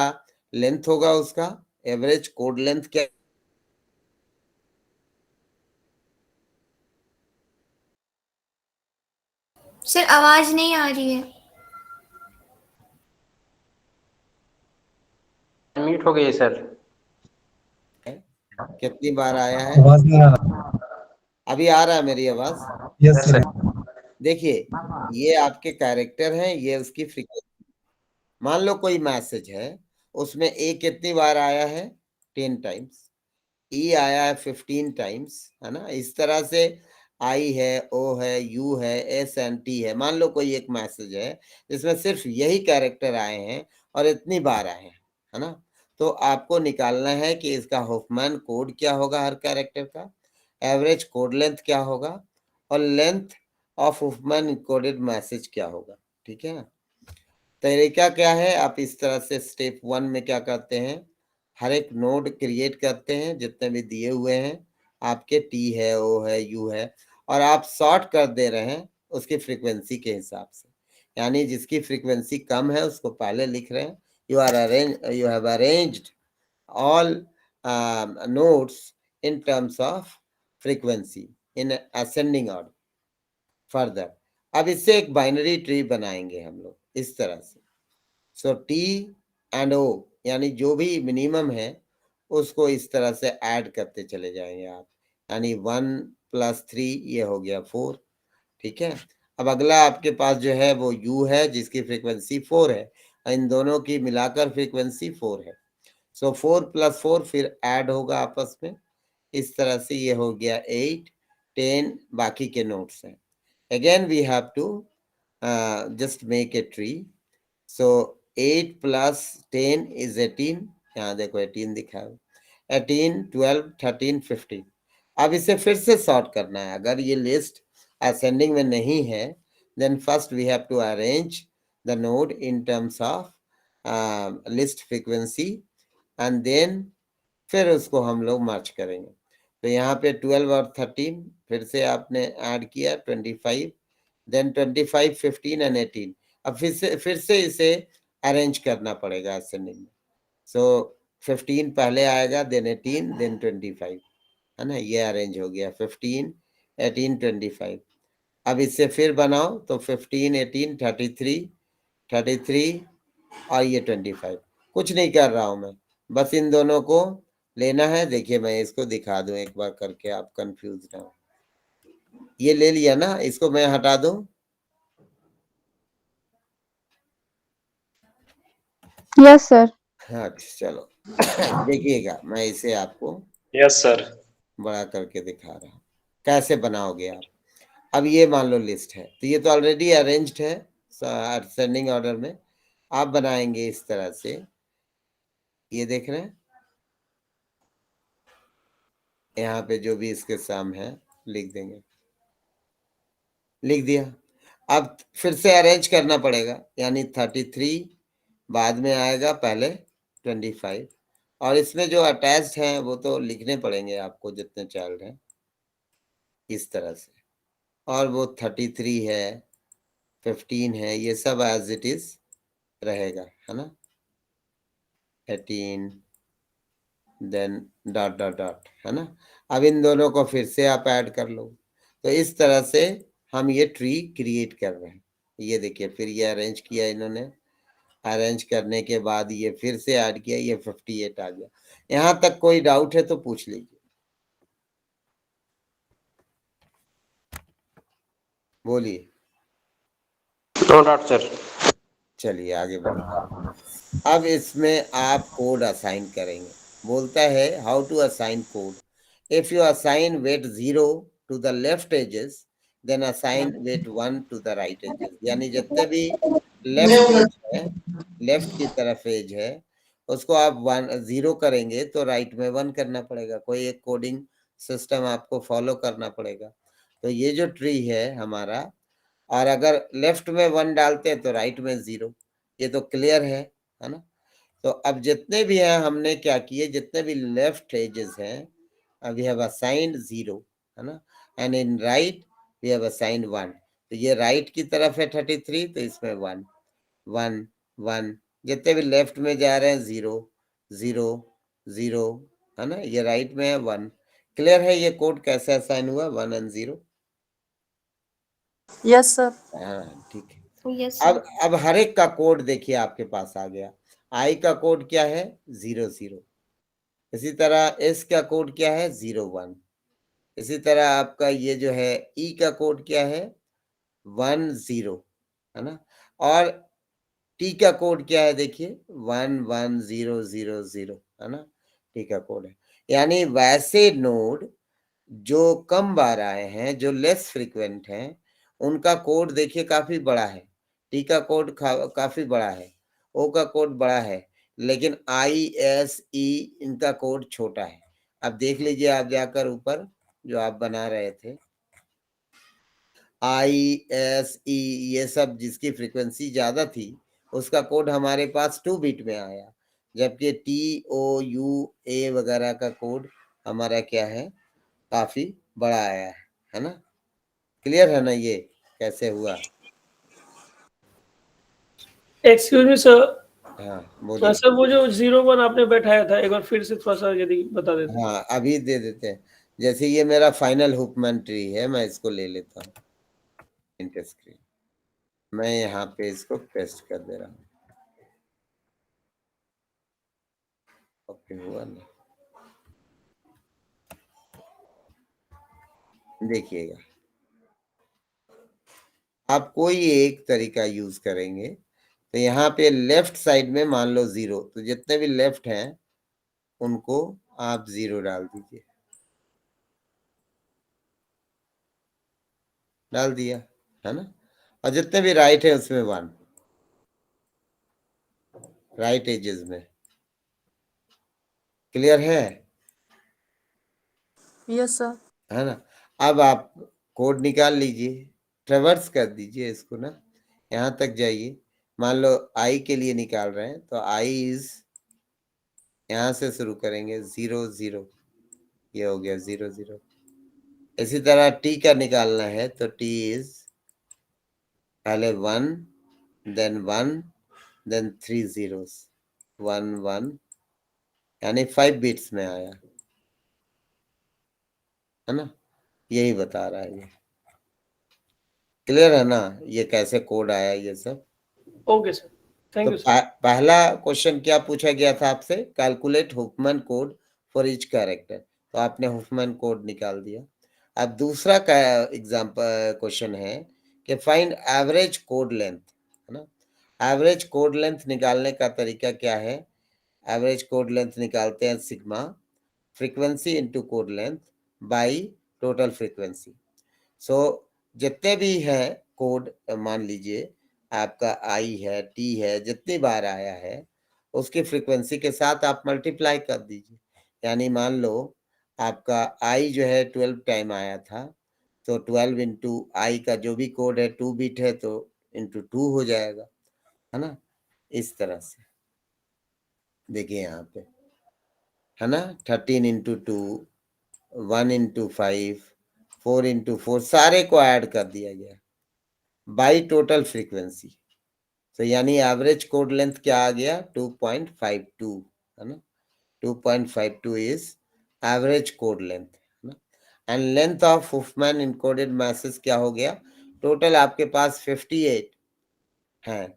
लेंथ होगा उसका, एवरेज कोड लेंथ क्या, सर आवाज नहीं आ रही है। म्यूट हो गई सर। कितनी बार आया है? आवाज नहीं आ रहा। अभी आ रहा है मेरी आवाज? Yes sir. देखिए, ये आपके कैरेक्टर हैं, ये उसकी फ्रीक्वेंसी। मान लो कोई मैसेज है, उसमें ए कितनी बार आया है? 10 टाइम्स। ई आया है 15 टाइम्स, है ना। इस तरह से आई है, ओ है, यू है, एस एंड टी है। मान लो कोई एक मैसेज है जिसमें सिर्फ यही कैरेक्टर आए हैं और इतनी बार आए हैं, है ना। तो आपको निकालना है कि इसका हुफमैन कोड क्या होगा हर कैरेक्टर का, एवरेज कोड लेंथ क्या होगा और लेंथ ऑफ हुफमैन कोडेड मैसेज क्या होगा, ठीक है। तरीका क्या है, आप इस तरह से स्टेप 1 में क्या करते हैं, हर एक नोड क्रिएट करते हैं जितने भी दिए हुए हैं आपके, टी है, ओ है, यू है, और आप सॉर्ट कर दे रहे हैं उसकी फ्रीक्वेंसी के हिसाब से। यानी जिसकी फ्रीक्वेंसी कम है उसको पहले लिख रहे हैं। You have arranged all nodes in terms of frequency in ascending order. Further अब इससे एक बाइनरी ट्री बनाएंगे हम लोग इस तरह से। सो टी एंड ओ यानी जो भी मिनिमम है उसको इस तरह से ऐड करते चले जाएंगे आप, यानी 1 + 3 ये हो गया 4, ठीक है। अब अगला आपके पास जो है वो u है जिसकी फ्रीक्वेंसी 4 है, इन दोनों की मिलाकर फ्रीक्वेंसी 4 है। सो 4 + 4 फिर ऐड होगा आपस में, इस तरह से ये हो गया 8, 10 बाकी के नोट्स हैं। Again we have to just make a tree. So 8 + 10 is 18, यहाँ देखो 18 दिखा है, 18, 12, 13, 15। अब इसे फिर से सॉर्ट करना है। अगर ये लिस्ट असेंडिंग में नहीं है, then first we have to arrange the node in terms of least frequency and then फिर उसको हम लोग मर्ज करेंगे। तो यहाँ पे 12 और 13 फिर से आपने ऐड किया, 25, देन 25, 15 एंड 18। अब फिर से इसे अरेंज करना पड़ेगा असेंडिंग में। सो 15 पहले आएगा, देन 18, देन 25, है ना। ये अरेंज हो गया 15, 18, 25। अब इससे फिर बनाओ तो 15, 18, 33, 33 और ये 25। कुछ नहीं कर रहा हूं मैं, बस इन दोनों को लेना है। देखिए मैं इसको दिखा दूं एक बार करके, आप कंफ्यूज ना हो। ये ले लिया ना, इसको मैं हटा दूं। Yes sir. हाँ चलो देखिएगा, मैं इसे आपको यस सर बड़ा करके दिखा रहा हूँ कैसे बनाओगे आप। अब ये मान लो लिस्ट है, तो ये तो ऑलरेडी अरेंज्ड है असेंडिंग ऑर्डर में। आप बनाएंगे इस तरह से, ये देख रहे हैं, यहाँ पे जो भी इसके सम है लिख देंगे, लिख दिया। अब फिर से अरेंज करना पड़ेगा, यानी 33 बाद में आएगा, पहले 25, और इसमें जो अटैच्ड हैं वो तो लिखने पड़ेंगे आपको जितने चाइल्ड हैं इस तरह से, और वो 33 है, 15 है, ये सब एज इट इज रहेगा, है ना। 18 देन डॉट डॉट डॉट, है ना। अब इन दोनों को फिर से आप ऐड कर लो। तो इस तरह से हम ये ट्री क्रिएट कर रहे हैं। ये देखिए, फिर ये अरेंज किया इन्होंने, अरेंज करने के बाद ये फिर से ऐड किया, ये 58 आ गया। यहाँ तक कोई डाउट है तो पूछ लीजिए, बोलिए। No doubt sir. चलिए आगे बढ़ते। अब इसमें आप कोड असाइन करेंगे। बोलता है how to assign code. If you assign weight 0 to the left edges, then assign weight 1 to the right edges. यानी जितने भी लेफ्ट एज है, लेफ्ट की तरफ एज है, उसको आप 0 करेंगे तो राइट में 1 करना पड़ेगा, कोई एक कोडिंग सिस्टम आपको फॉलो करना पड़ेगा। तो ये जो ट्री है हमारा, और अगर लेफ्ट में 1 डालते हैं तो राइट में 0, ये तो क्लियर है ना। तो अब जितने भी हैं हमने क्या किए, जितने भी लेफ्ट एजेस हैं वी हैव असाइंड 0 है ना, and in right we have assigned 1। तो ये राइट की तरफ है 33, तो इसमें 1 1 1, जितने भी लेफ्ट में जा रहे हैं 0 0 0 है ना, ये राइट में है 1। क्लियर है ये कोड कैसे असाइन हुआ 1 एंड 0? Yes sir. हाँ ठीक है। यस अब हर एक का कोड देखिए आपके पास आ गया। आई का कोड क्या है 0 0, इसी तरह एस का कोड क्या है 0 1, इसी तरह आपका ये जो है ई का कोड क्या है 1 0 है ना, और टी का कोड क्या है देखिए 1 1 0 0 0 है ना, टी का कोड है। यानी वैसे नोड जो कम बार आए हैं, जो लेस फ्रीक्वेंट हैं, उनका कोड देखिए काफी बड़ा है। टी का कोड काफी बड़ा है, ओ का कोड बड़ा है, लेकिन आई एस ई इनका कोड छोटा है। अब देख लीजिए आप जाकर ऊपर जो आप बना रहे थे, आई एस ई ये सब जिसकी फ्रीक्वेंसी ज्यादा थी उसका कोड हमारे पास 2 बिट में आया, जबकि टी ओ यू ए वगैरह का कोड हमारा क्या है काफी बड़ा आया है ना। क्लियर है ना ये कैसे हुआ? Excuse me sir. हाँ बोलिए। सर वो जो 0 1 आपने बैठाया था एक बार फिर से थोड़ा सा यदि बता देते। हाँ अभी दे देते हैं। जैसे ये मेरा फाइनल हुकमैन ट्री है, मैं इसको ले लेता हूँ प्रिंट स्क्रीन, मैं यहाँ पे इसको पेस्ट कर दे रहा हूँ। ओके हुआ ना, देखिएगा आप कोई एक तरीका यूज करेंगे तो यहाँ पे लेफ्ट साइड में मान लो 0, तो जितने भी लेफ्ट हैं उनको आप 0 डाल दीजिए, डाल दिया है ना, और जितने भी राइट है उसमें 1, राइट एजेस में। क्लियर है? Yes sir. है ना। अब आप कोड निकाल लीजिए, ट्रेवर्स कर दीजिए इसको ना, यहाँ तक जाइए। मान लो आई के लिए निकाल रहे हैं तो आई इज, यहाँ से शुरू करेंगे 0 0, ये हो गया 0 0। इसी तरह टी का निकालना है तो टी इज पहले 1 देन 1 देन 3 zeros 1 1, यानी 5 बिट्स में आया है ना, यही बता रहा है ये। क्लियर है ना ये कैसे कोड आया ये सब? Okay sir, thank you sir. पहला क्वेश्चन क्या पूछा गया था आपसे, calculate Huffman code for each character, तो आपने हुफमैन कोड निकाल दिया। अब दूसरा का एग्जांपल क्वेश्चन है कि फाइंड एवरेज कोड लेंथ, है ना। एवरेज कोड लेंथ निकालने का तरीका क्या है? एवरेज कोड लेंथ निकालते हैं sigma frequency into code length by total frequency. So जितने भी हैं कोड, मान लीजिए आपका आई है, टी है, जितनी बार आया है उसकी फ्रीक्वेंसी के साथ आप मल्टीप्लाई कर दीजिए। यानी मान लो आपका आई जो है 12 टाइम आया था, तो 12 इंटू आई का जो भी कोड है 2 बिट है तो इंटू 2 हो जाएगा, है ना। इस तरह से देखिए यहाँ पे है ना, 13 इंटू 2, 1 इंटू 5, 4 इंटू 4, सारे को ऐड कर दिया गया बाई टोटल फ्रीक्वेंसी। तो यानी एवरेज कोड लेंथ क्या आ गया 2.52, है ना। 2.52 इज एवरेज कोड लेंथ, है ना। And length of Huffman encoded message क्या हो गया? टोटल आपके पास 58 हैं,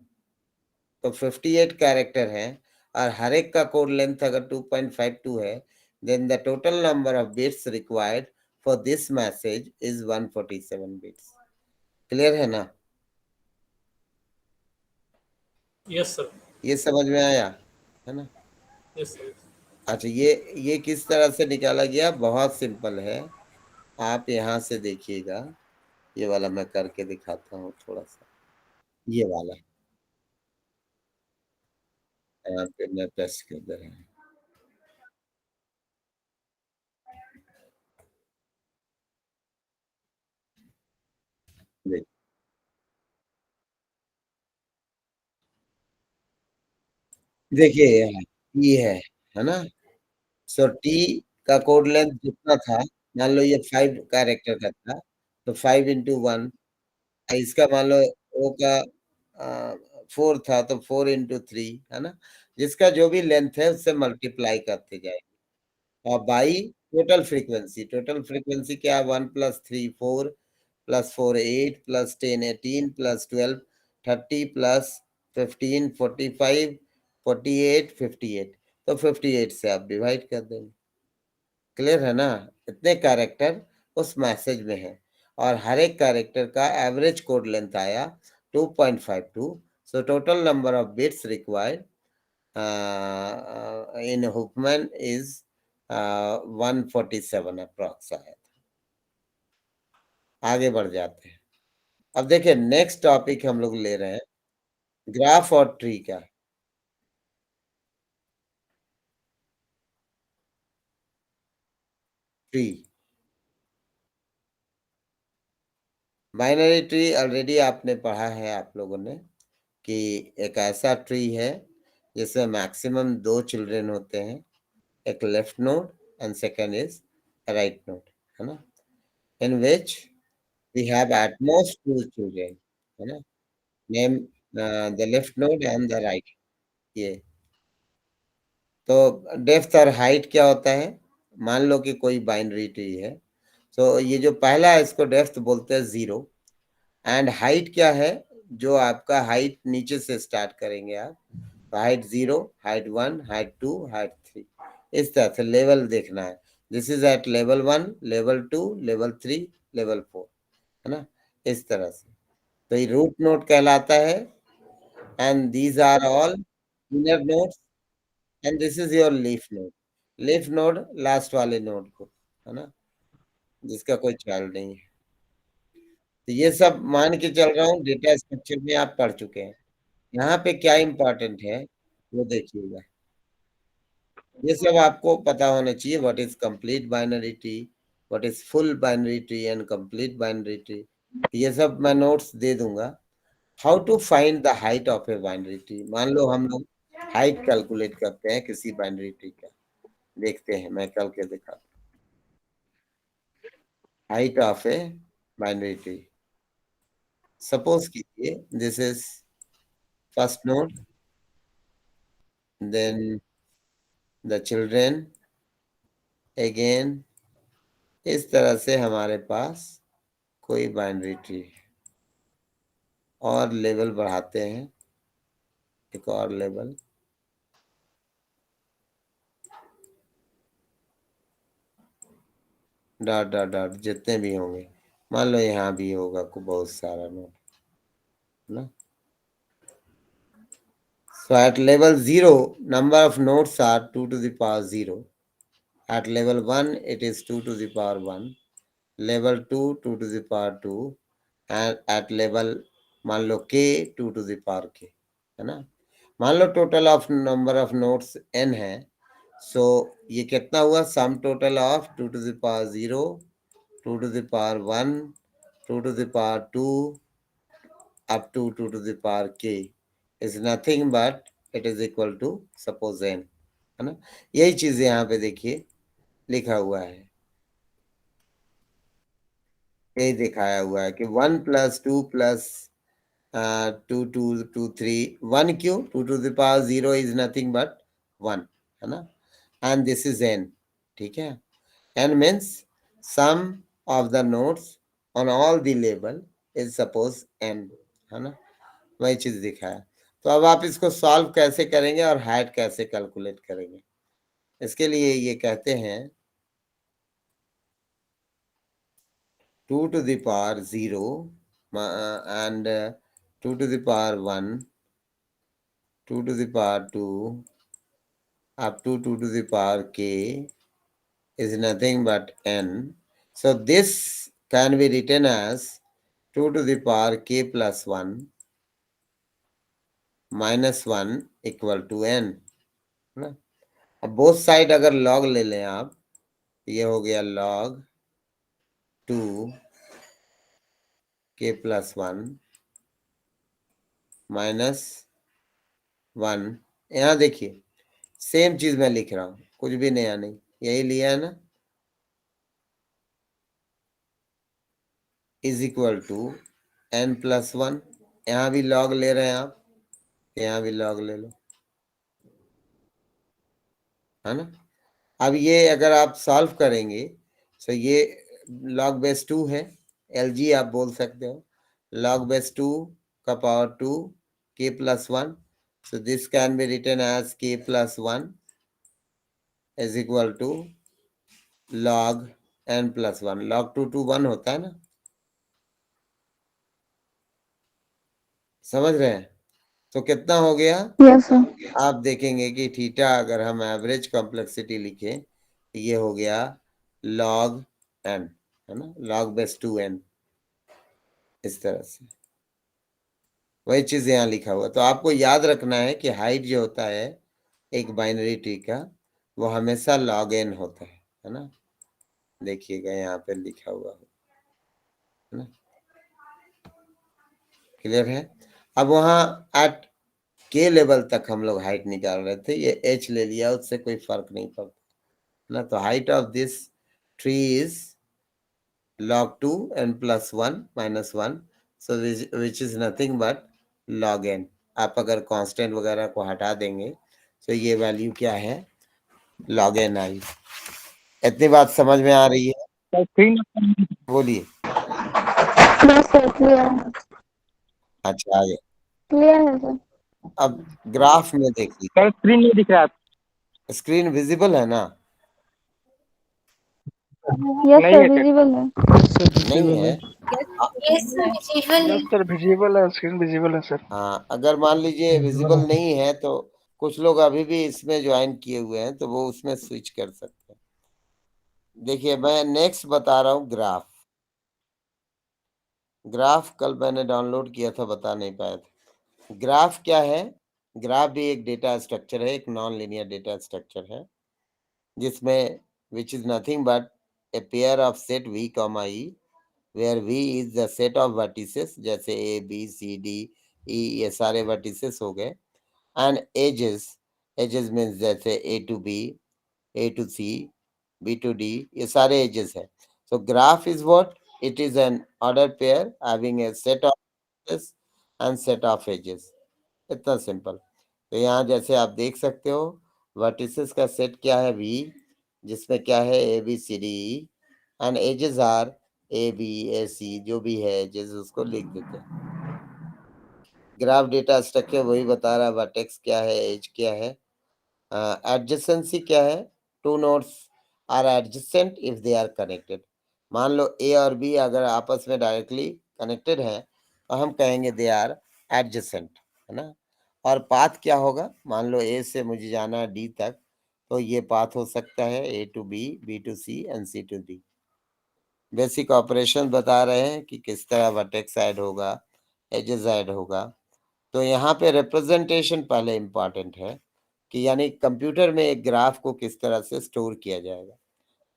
तो 58 कैरेक्टर हैं और हर एक का कोड लेंथ अगर 2.52 है, then the total number of bits required for this message is 147 bits. Clear है ना? Yes sir. ये समझ में आया है ना? Yes sir. अच्छा ये किस तरह से निकाला गया? बहुत सिंपल है, आप यहाँ से देखिएगा, ये वाला मैं करके दिखाता हूँ थोड़ा सा, ये वाला यहाँ पे मैं पेस्ट कर दे रहा हूँ। देखिए यहाँ टी है ना। सो टी का कोड लेंथ जितना था, मान लो ये 5 कैरेक्टर का था, तो 5 इंटू 1, इसका मान लो ओ का 4 था तो 4 इंटू 3 है ना। जिसका जो भी लेंथ है उससे मल्टीप्लाई करते जाएंगे और बाई टोटल फ्रीक्वेंसी क्या, 1 plus 3 4 plus 4 8 plus 10 18 plus 12 30 plus 15 45 48 58, तो 58 से आप डिवाइड कर देंगे। क्लियर है ना। इतने कैरेक्टर उस मैसेज में है और हर एक कैरेक्टर का एवरेज कोड लेंथ आया 2.52। So total number of bits required in Huffman is 147 approx आया था। आगे बढ़ जाते हैं। अब देखिए नेक्स्ट टॉपिक हम लोग ले रहे हैं ग्राफ और ट्री का। ट्री, बाइनरी ट्री ऑलरेडी आपने पढ़ा है आप लोगों ने कि एक ऐसा ट्री है जिसमें मैक्सिमम 2 चिल्ड्रन होते हैं, एक left node and second is right node, है ना, in which we have at most 2 children, है ना, name the left node and the right. ये तो डेप्थ और हाइट क्या होता है, मान लो कि कोई बाइनरी ट्री है, तो ये जो पहला है इसको डेप्थ बोलते हैं 0 एंड हाइट क्या है, जो आपका हाइट नीचे से स्टार्ट करेंगे आप, हाइट 0, हाइट 1, हाइट 2, हाइट 3, इस तरह से लेवल देखना है। This is at level 1, level 2, level 3, level 4, है ना, इस तरह से। तो ये रूट नोड कहलाता है and these are all inner nodes and this is your leaf node. Leaf node last वाले नोड को, है ना, जिसका कोई चाइल्ड नहीं है। तो ये सब मान के चल रहा हूँ, डेटा स्ट्रक्चर में आप पढ़ चुके हैं। यहाँ पे क्या इंपॉर्टेंट है वो देखिएगा, ये सब आपको पता होना चाहिए। What is complete binary tree, what is full binary tree and complete binary tree, ये सब मैं नोट्स दे दूंगा। How to find the height of a binary tree, मान लो हम लोग हाइट कैलकुलेट करते हैं किसी बाइनरी ट्री का, देखते हैं, मैं करके दिखा। Height of a binary tree, suppose कीजिए this is first node, then the children, again इस तरह से हमारे पास कोई बाइनरी ट्री है। और लेवल बढ़ाते हैं, एक और लेवल, डॉट डॉट डॉट जितने भी होंगे, मान लो यहाँ भी होगा को बहुत सारा नोड, है ना। So at level 0, number of nodes are 2 to the power 0. At level 1, it is 2 to the power 1. Level 2, 2 to the power 2. And at level मान लो k 2 to the power k, है ना। मान लो total of number of nodes n है, सो ये कितना हुआ, sum total of 2 to the power 0, 2 to the power 1, 2 to the power 2 up to 2 to the power k is nothing but it is equal to suppose n, है ना। यही चीज यहाँ पे देखिए लिखा हुआ है, यही दिखाया हुआ है कि 1 + 2 + 2 2 2 3 1 क्यों, 2 to the power 0 is nothing but 1, है ना, and this is n, ठीक है। n means sum of the nodes on all the label is suppose n, है ना, वही चीज दिखाया। तो अब आप इसको सॉल्व कैसे करेंगे और हाइट कैसे कैलकुलेट करेंगे, इसके लिए ये कहते हैं 2 to the power 0 and 2 to the power 1, 2 to the power 2 up to 2 to the power k is nothing but n. So this can be written as 2 to the power k plus 1 -1 equal to n, है ना। अब बोथ साइड अगर लॉग ले लें आप, ये हो गया log 2 k + 1 -1, यहाँ देखिए सेम चीज मैं लिख रहा हूं, कुछ भी नया नहीं, यही लिया है ना, इज इक्वल टू n + 1, यहाँ भी लॉग ले रहे हैं आप, यहाँ भी लॉग ले लो, है ना। अब ये अगर आप सॉल्व करेंगे तो ये log बेस 2 है, LG आप बोल सकते हो, log बेस 2 का power 2 k + 1, so this can be written as k + 1 is equal to log n + 1, log 2 to 1 होता है ना, समझ रहे हैं। तो कितना हो गया? Yes sir. आप देखेंगे कि थीटा अगर हम एवरेज कॉम्प्लेक्सिटी लिखें तो ये हो गया log n, है ना, log बेस 2n, इस तरह से वही चीज यहाँ लिखा हुआ। तो आपको याद रखना है कि हाइट जो होता है एक बाइनरी ट्री का, वो हमेशा log n होता है ना, देखिएगा यहाँ पे लिखा हुआ है ना, क्लियर है। अब वहाँ एट के लेवल तक हम लोग हाइट निकाल रहे थे, ये h ले लिया, उससे कोई फर्क नहीं पड़ता ना। तो height of this tree is log 2 n + 1 - 1, so which is nothing but log n। आप अगर कांस्टेंट वगैरह को हटा देंगे तो ये वैल्यू क्या है, log n आई। इतनी बात समझ में आ रही है? बोलिए। अच्छा आगे क्लियर है सर। अब ग्राफ में देखिए, सर स्क्रीन नहीं दिख रहा है। स्क्रीन विजिबल है ना? यस सर, विजिबल है। नहीं है? सर विजिबल है, स्क्रीन विजिबल है सर। हाँ, अगर मान लीजिए विजिबल नहीं है तो कुछ लोग अभी भी इसमें ज्वाइन किए हुए हैं, तो वो उसमें स्विच कर सकते हैं। देखिए मैं नेक्स्ट बता रहा हूँ ग्राफ। ग्राफ कल मैंने डाउनलोड किया था, बता नहीं पाया था। ग्राफ क्या है? ग्राफ भी एक डेटा स्ट्रक्चर है, एक नॉन लीनियर डेटा स्ट्रक्चर है, जिसमें which is nothing but a pair of set v, e, where v is the set of vertices, जैसे a b c d e, ये सारे वर्टिसेस हो गए, एंड एजेस, एजेस मीन्स जैसे a to b, a to c, b to d, ये सारे एजेस है। So graph is what? It is an order pair having a set of and set of edges, इतना सिंपल। तो यहाँ जैसे आप देख सकते हो वर्टिसेस का सेट क्या है v, जिसमें क्या है a b c d e, and edges are a b a c, जो भी है एजेस उसको लिख देते हैं। ग्राफ डेटा स्ट्रक्चर वही बता रहा है, वर्टेक्स क्या है, एज क्या है, एडजेसेंसी क्या है, two nodes are adjacent if they are connected. मान लो ए और बी अगर आपस में डायरेक्टली कनेक्टेड हैं तो हम कहेंगे दे आर एडजेसेंट, है ना। और पाथ क्या होगा? मान लो ए से मुझे जाना है डी तक, तो ये पाथ हो सकता है A to B, B to C and C to D. Basic operation बता रहे हैं कि किस तरह वर्टेक्स ऐड होगा, एजेस ऐड होगा। तो यहाँ पे रिप्रेजेंटेशन पहले इंपॉर्टेंट है कि यानी कंप्यूटर में एक ग्राफ को किस तरह से स्टोर किया जाएगा,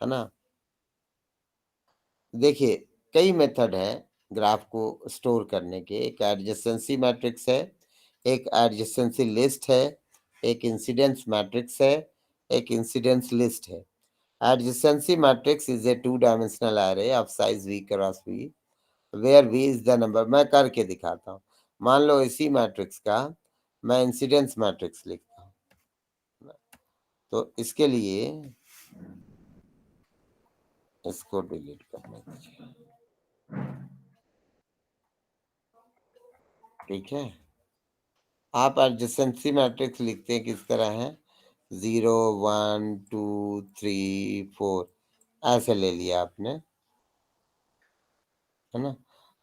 है ना। देखिए कई मेथड है ग्राफ को स्टोर करने के। एक एडजेसेंसी मैट्रिक्स है, एक एडजेसेंसी लिस्ट है, एक इंसिडेंस मैट्रिक्स है, एक इंसिडेंस लिस्ट है। Adjacency matrix is a two-dimensional array of size v cross v, where v is the number। मैं करके दिखाता हूँ। मान लो इसी मैट्रिक्स का मैं इंसिडेंस मैट्रिक्स लिखता हूँ, तो इसके लिए इसको डिलीट करना चाहिए, ठीक है। आप एडजेसेंसी मैट्रिक्स लिखते हैं किस तरह है, 0 1 2 3 4, ऐसे ले लिया आपने, है ना।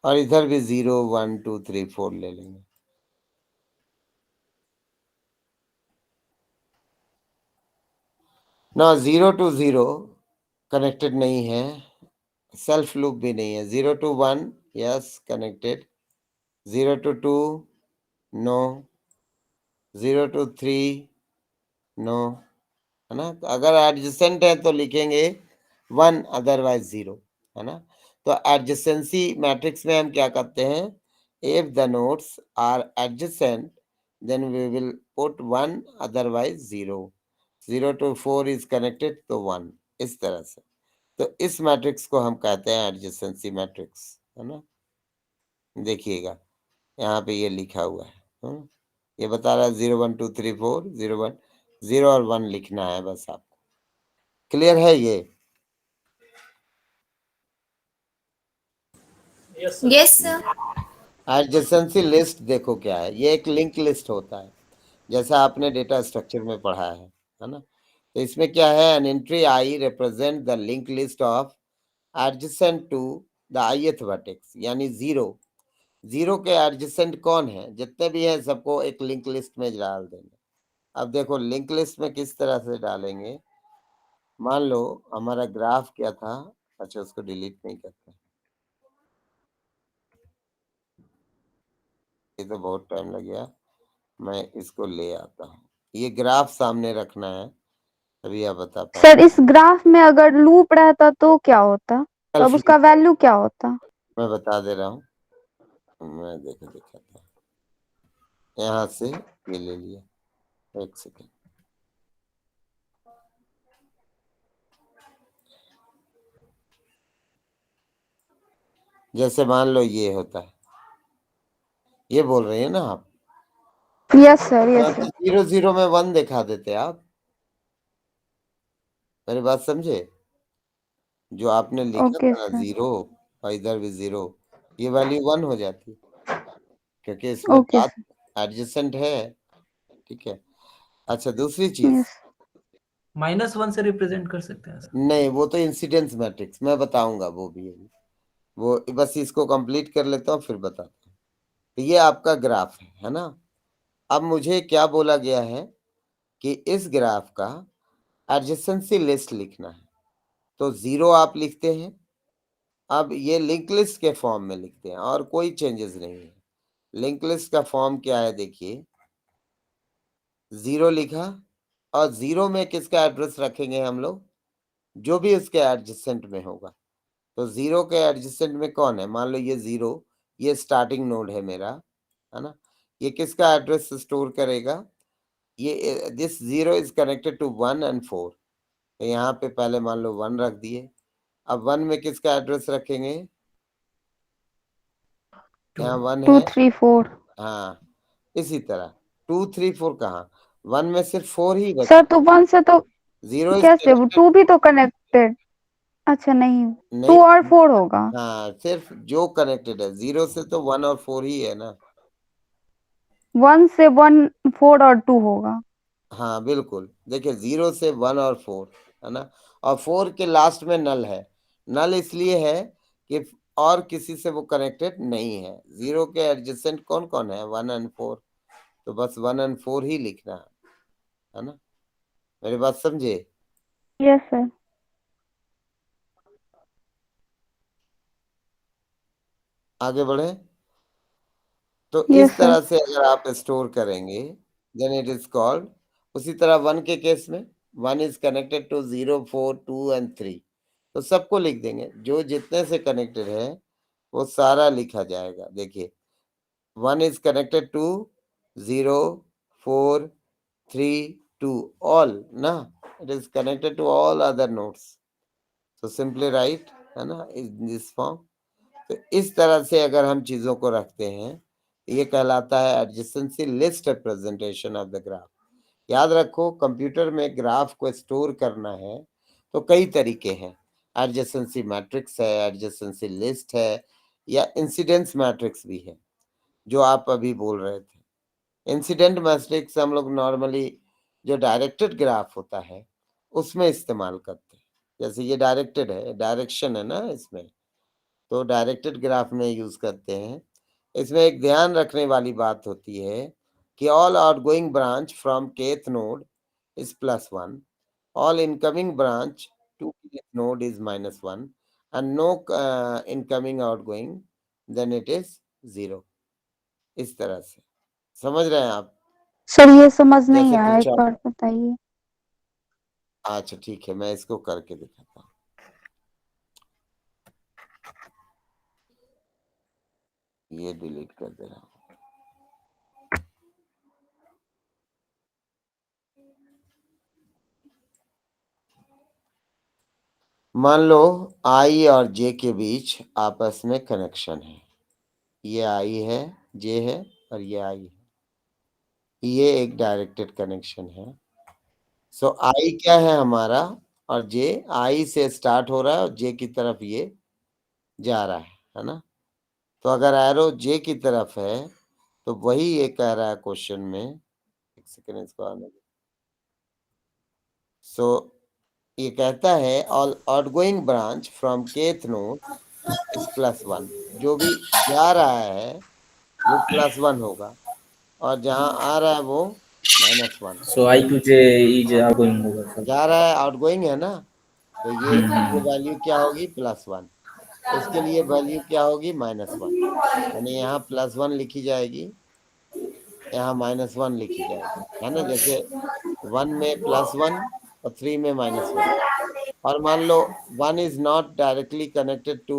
और इधर भी 0 1 2 3 4 ले लेंगे। ना 0 to 0 कनेक्टेड नहीं है, सेल्फ लूप भी नहीं है। 0 to 1 yes connected, 0 to 2 no, 0 to 3 no, है ना। तो अगर एडजेसेंट है तो लिखेंगे 1, अदरवाइज 0, है ना। तो एडजेसेंसी मैट्रिक्स में हम क्या करते हैं, if the nodes are adjacent then we will put 1, otherwise 0। 0 to 4 is connected तो 1, इस तरह से। तो इस मैट्रिक्स को हम कहते हैं एडजेसेंसी मैट्रिक्स, है ना। देखिएगा यहाँ पे ये लिखा हुआ है, ये बता रहा है 0 1 2 3 4, 0 1, 0 और 1 लिखना है बस आपको। क्लियर है ये? Yes sir. एडजेसेंसी लिस्ट देखो क्या है, ये एक लिंक लिस्ट होता है, जैसा आपने डेटा स्ट्रक्चर में पढ़ा है ना। तो इसमें क्या है, an entry I represent the link list of adjacent to the ith vertex, यानी 0 के एडजेसेंट कौन है, जितने भी हैं सबको एक लिंक लिस्ट में डाल देंगे। अब देखो लिंक लिस्ट में किस तरह से डालेंगे, मान लो हमारा ग्राफ क्या था, अच्छा उसको डिलीट नहीं करते, ये तो बहुत टाइम लग गया, मैं इसको ले आता हूँ। ये ग्राफ सामने रखना है, अभी आप बता पाए। सर इस ग्राफ में अगर लूप रहता तो क्या होता, तब उसका वैल्यू क्या होता? मैं बता दे रहा हूँ, मैं दिखाता हूँ। यहाँ से ये ले लिया, एक सेकेंड। जैसे मान लो ये होता है, ये बोल रही है ना आप? Yes sir, yes sir. 0 0 में 1 दिखा देते आप, मेरी बात समझे? जो आपने लिखा ओके था सर। 0 और इधर भी 0, ये वैल्यू 1 हो जाती, क्योंकि इसमें ओके बात सर। एडजेसेंट है, ठीक है। अच्छा दूसरी चीज, यस। -1 से रिप्रेजेंट कर सकते हैं सर। नहीं वो तो इंसिडेंस मैट्रिक्स मैं बताऊंगा, वो भी है, वो बस इसको कंप्लीट कर लेता हूँ फिर बताता हूँ। तो ये आपका ग्राफ है ना। अब मुझे क्या बोला गया है कि इस ग्राफ का एडजेसेंसी लिस्ट लिखना है, तो 0 आप लिखते हैं। अब ये लिंक लिस्ट के फॉर्म में लिखते हैं और कोई चेंजेस नहीं है। लिंक लिस्ट का फॉर्म क्या है, देखिए 0 लिखा, और 0 में किसका एड्रेस रखेंगे हम लोग, जो भी उसके एडजेसेंट में होगा। तो 0 के एडजेसेंट में कौन है, मान लो ये 0, ये स्टार्टिंग नोड है मेरा, है ना। ये किसका एड्रेस स्टोर करेगा, ये this 0 is connected to 1 and 4, तो यहाँ पे पहले मान लो 1 रख दिए। अब 1 में किसका एड्रेस रखेंगे, यहाँ 1 2 है, 3 4। हाँ इसी तरह 2 3 4 कहाँ, 1 में सिर्फ 4 ही बचा। सर तो 1 से तो 0 इज कैसे, वो 2 भी तो कनेक्टेड, अच्छा नहीं, 2 और 4 होगा। हाँ सिर्फ जो कनेक्टेड है 0 से तो 1 और 4 ही है ना। 1 से 1 4 और 2 होगा। हाँ बिल्कुल, देखिए 0 से 1 और 4 है ना, और 4 के लास्ट में नल है। नल इसलिए है कि और किसी से वो कनेक्टेड नहीं है। 0 के एडजेसेंट कौन कौन है, 1 and 4, तो बस 1 and 4 ही लिखना है ना। मेरी बात समझे? Yes sir. आगे बढ़े, तो यस इस सर। तरह से अगर आप स्टोर करेंगे देन इट इज कॉल्ड। उसी तरह 1 के केस में 1 इज कनेक्टेड टू 0 4 2 and 3, तो सबको लिख देंगे, जो जितने से कनेक्टेड है वो सारा लिखा जाएगा। देखिए 1 is connected to 0 4 3 2 all ना, it is connected to all other nodes, so simply write है ना in this form। तो इस तरह से अगर हम चीजों को रखते हैं, ये कहलाता है adjacency list representation of the graph. याद रखो कंप्यूटर में ग्राफ को स्टोर करना है तो कई तरीके हैं, एडजेसेंसी मैट्रिक्स है, एडजेसेंसी लिस्ट है, या इंसिडेंस मैट्रिक्स भी है जो आप अभी बोल रहे थे। इंसिडेंट मैट्रिक्स हम लोग नॉर्मली जो डायरेक्टेड ग्राफ होता है उसमें इस्तेमाल करते हैं, जैसे ये डायरेक्टेड है, डायरेक्शन है ना इसमें, तो डायरेक्टेड ग्राफ में यूज करते हैं। इसमें एक ध्यान रखने वाली बात होती है कि all outgoing branch from kth node is +1, all incoming branch to kth node is -1, and no incoming outgoing then it is 0। इस तरह से समझ रहे हैं आप? सर ये समझ नहीं जैसे आया, एक पूछा। बार बताइए। अच्छा ठीक है, मैं इसको करके दिखाता हूँ। ये डिलीट कर दे रहा हूँ। मान लो आई और जे के बीच आपस में कनेक्शन है। ये आई है, जे है, और ये आई है। ये एक डायरेक्टेड कनेक्शन है। सो आई क्या है हमारा, और जे आई से स्टार्ट हो रहा है और जे की तरफ ये जा रहा है ना। तो अगर एरो जे की तरफ है तो वही ये कह रहा है क्वेश्चन में। एक सेकेंड इसको आने दो। सो ये कहता है all outgoing branch from kth node is +1। जो भी जा रहा है वो +1 होगा, और जहां आ रहा है वो -1। सो आई टू जे इज आउटगोइंग होगा सर। जा रहा है आउटगोइंग है ना, तो ये वैल्यू क्या होगी, +1। इसके लिए वैल्यू क्या होगी, -1। यानी यहाँ +1 लिखी जाएगी, यहाँ -1 लिखी जाएगी, है ना। जैसे 1 में +1 और 3 में -1। और मान लो 1 is not directly connected to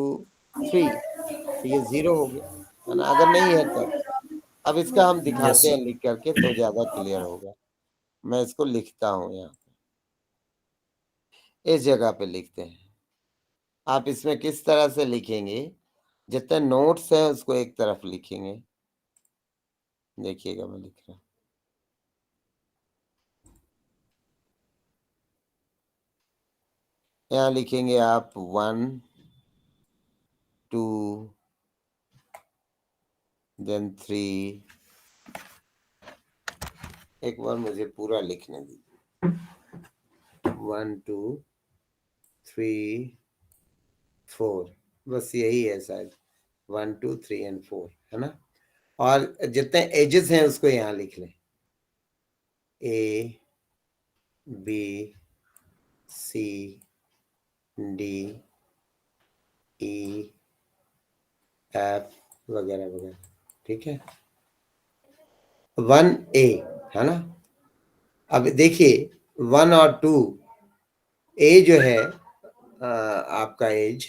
3, तो ये 0 हो गया, है ना। अगर नहीं है तब। अब इसका हम दिखाते हैं लिख करके तो ज्यादा क्लियर होगा। मैं इसको लिखता हूं, यहाँ इस जगह पे लिखते हैं। आप इसमें किस तरह से लिखेंगे, जितने नोट्स हैं उसको एक तरफ लिखेंगे। देखिएगा मैं लिख रहा हूं। यहाँ लिखेंगे आप 1 2 देन 3। एक बार मुझे पूरा लिखने दीजिए। 1 2 3 4, बस यही है शायद। 1 2 3 एंड 4, है ना। और जितने एजेस हैं उसको यहाँ लिख लें। A B C D E F वगैरह वगैरह, ठीक है। 1A, है ना। अब देखिए 1 और 2, ए जो है आपका एज,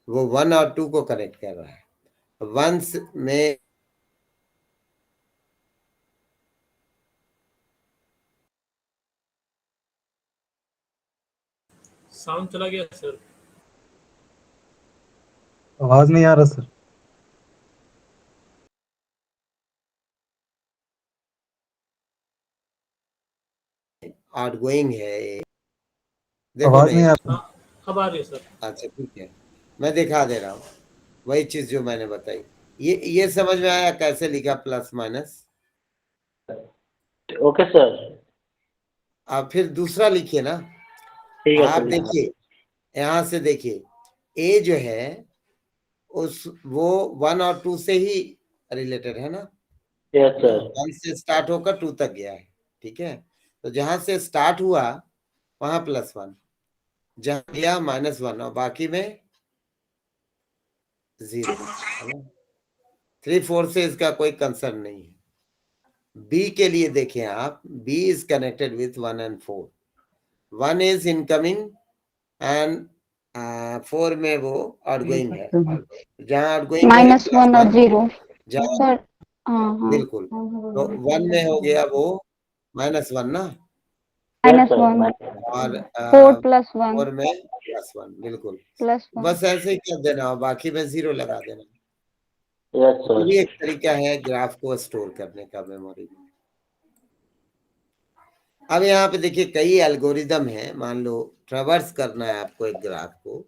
वो 1 और 2 को कनेक्ट कर रहा है। 1 में साउंड चला गया सर। आवाज नहीं आ रहा सर। आउटगोइंग है, देखो आवाज नहीं आ रहा। अब आ रही है सर। अच्छा ठीक है, मैं दिखा दे रहा हूँ वही चीज जो मैंने बताई। ये समझ में आया कैसे लिखा प्लस माइनस? Okay sir. आप फिर दूसरा लिखिए ना। ठीक है आप सर। देखिए, यहाँ से देखिए, ए जो है वो 1 और 2 से ही रिलेटेड है ना। Yes sir. 1 से स्टार्ट होकर 2 तक गया है, ठीक है। तो जहां से स्टार्ट हुआ वहां +1, जहां गया -1, और बाकी में 0, है ना। 3 4 से इसका कोई कंसर्न नहीं है। बी के लिए देखें आप, B is connected with 1 and 4। 1 is incoming and 4 में वो आउटगोइंग है। जहां आउटगोइंग है -1 और 0 जहां, सर। हाँ हाँ, बिल्कुल। तो 1 में हो गया वो -1 ना, -1 और 4 + 1 4 में +1, बिल्कुल। +1। बस ऐसे ही कर देना, बाकी में 0 लगा देना। यस ये भी सर। एक तरीका है ग्राफ को स्टोर करने का मेमोरी में। अब यहाँ पे देखिए कई एल्गोरिदम है। मान लो ट्रेवर्स करना है आपको एक ग्राफ को।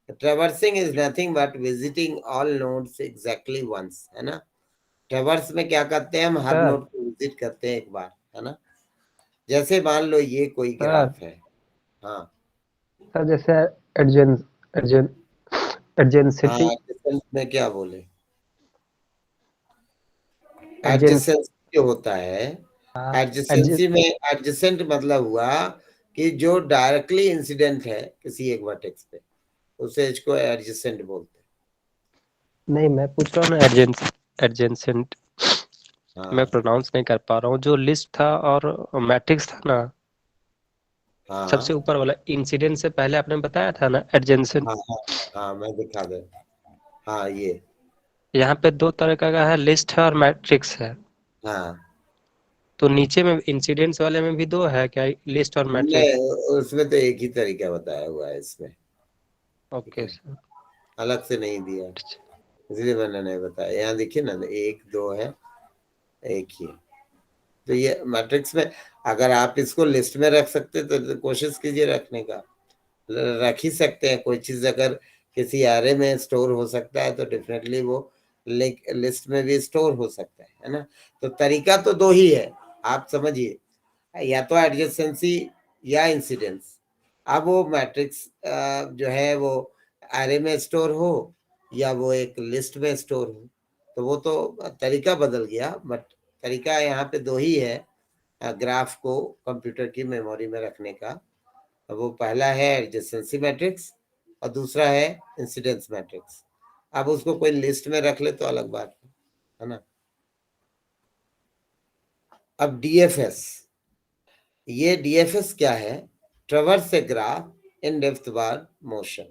Traversing is nothing but visiting all nodes exactly once, है ना। ट्रेवर्स में क्या करते हैं, हम हर नोड को विजिट करते हैं एक बार, है ना। जैसे मान लो ये कोई ग्राफ है, हाँ सर जैसे एडजेंसिटी हाँ, एडजेसेंट में क्या बोले, एडजेसेंस जो होता है, एडजेसेंसी में एडजेसेंट मतलब हुआ कि जो डायरेक्टली इंसिडेंट है किसी एक वर्टेक्स पे, उस एज को एडजेसेंट बोलते हैं। नहीं, मैं पूछ रहा हूँ ना एडजेंसेंट। मैं प्रोनाउंस नहीं कर पा रहा हूँ, जो लिस्ट था और मैट्रिक्स था ना, सबसे ऊपर वाला इंसिडेंट से पहले आपने बताया था ना एडजेंसेंट। हाँ मैं दिखा दे। हाँ ये यहाँ पे दो तरह का है, लिस्ट है और मैट्रिक्स है। हाँ, तो नीचे में इंसिडेंट्स वाले में भी दो है क्या, लिस्ट और नहीं मैट्रिक्स? उसमें तो एक ही तरीका बताया हुआ है इसमें, ओके सर। अलग से नहीं दिया, इसलिए मैंने नहीं बताया। यहाँ देखिए ना, 1 2 है, एक ही है। तो ये मैट्रिक्स में अगर आप इसको लिस्ट में रख सकते तो कोशिश कीजिए रखने का, रख ही सकते हैं। कोई चीज अगर किसी एरे में स्टोर हो सकता है तो डेफिनेटली वो लिस्ट में भी स्टोर हो सकता है ना। तो तरीका तो दो ही है, आप समझिए, या तो एडजेसेंसी या इंसिडेंस। अब वो मैट्रिक्स जो है वो एरे में स्टोर हो या वो एक लिस्ट में स्टोर हो, तो वो तो तरीका बदल गया, बट तरीका यहाँ पे दो ही है ग्राफ को कंप्यूटर की मेमोरी में रखने का। वो पहला है एडजेसेंसी मैट्रिक्स और दूसरा है इंसिडेंस मैट्रिक्स। अब उसको कोई लिस्ट में रख ले तो अलग बात है ना। अब डीएफएस, ये डीएफएस क्या है? Traverse a graph in depth bar motion.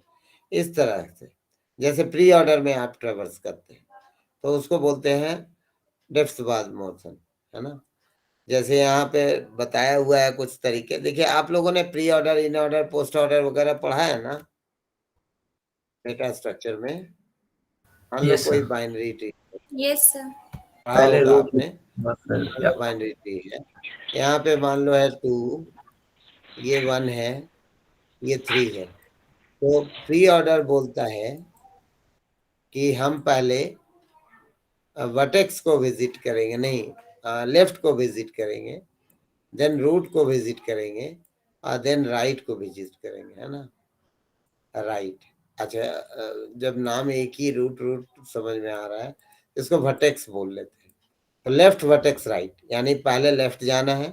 इस तरह से जैसे प्री ऑर्डर में आप ट्रैवर्स करते हैं तो उसको बोलते हैं डेप्थ बार मोशन, है ना। जैसे यहाँ पे बताया हुआ है कुछ तरीके, देखिए आप लोगों ने pre order, in order, post order वगैरह पढ़ा है ना डेटा स्ट्रक्चर में। मान लो कोई बाइनरी ट्री, यस सर। पहले होगा रूट आपने, बाइनरी ट्री है। यहाँ पे मान लो है 2, ये 1 है, ये 3 है। तो प्री ऑर्डर बोलता है कि हम पहले वर्टेक्स को विजिट करेंगे, नहीं लेफ्ट को विजिट करेंगे, देन रूट को विजिट करेंगे और देन राइट को विजिट करेंगे, है ना। राइट, अच्छा जब नाम एक ही रूट समझ में आ रहा है, इसको वर्टेक्स बोल लेते हैं। तो लेफ्ट वर्टेक्स राइट, यानी पहले लेफ्ट जाना है।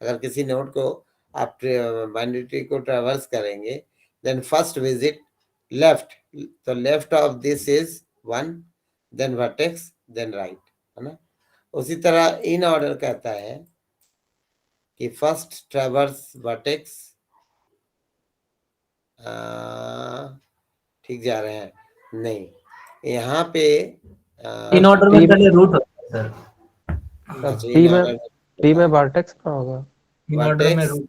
अगर किसी नोड को आप बाइनरी ट्री को ट्रैवर्स करेंगे, देन फर्स्ट विजिट लेफ्ट, तो left of this is 1, then vertex, then right, है ना। उसी तरह इन ऑर्डर कहता है कि फर्स्ट ट्रैवर्स वर्टेक्स, ठीक जा रहे हैं, नहीं यहाँ पे इन ऑर्डर में पहले रूट होता है सर। पी में वर्टेक्स ना होगा, इन ऑर्डर में रूट।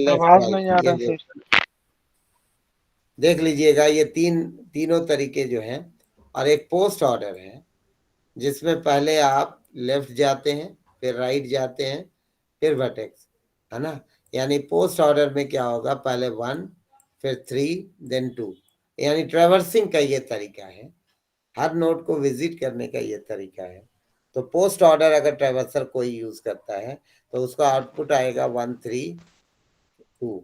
आवाज नहीं आ रहा है। देख लीजिएगा, ये तीनों तरीके जो हैं। और एक पोस्ट ऑर्डर है जिसमें पहले आप लेफ्ट जाते हैं, फिर राइट जाते हैं, फिर वर्टेक्स, है ना। यानी पोस्ट ऑर्डर में क्या होगा, पहले 1, फिर 3, देन 2, यानी ट्रैवर्सिंग का ये तरीका है, हर नोड को विजिट करने का ये तरीका है। तो पोस्ट ऑर्डर अगर ट्रैवर्सर कोई यूज करता है तो उसका आउटपुट आएगा 1 3 2।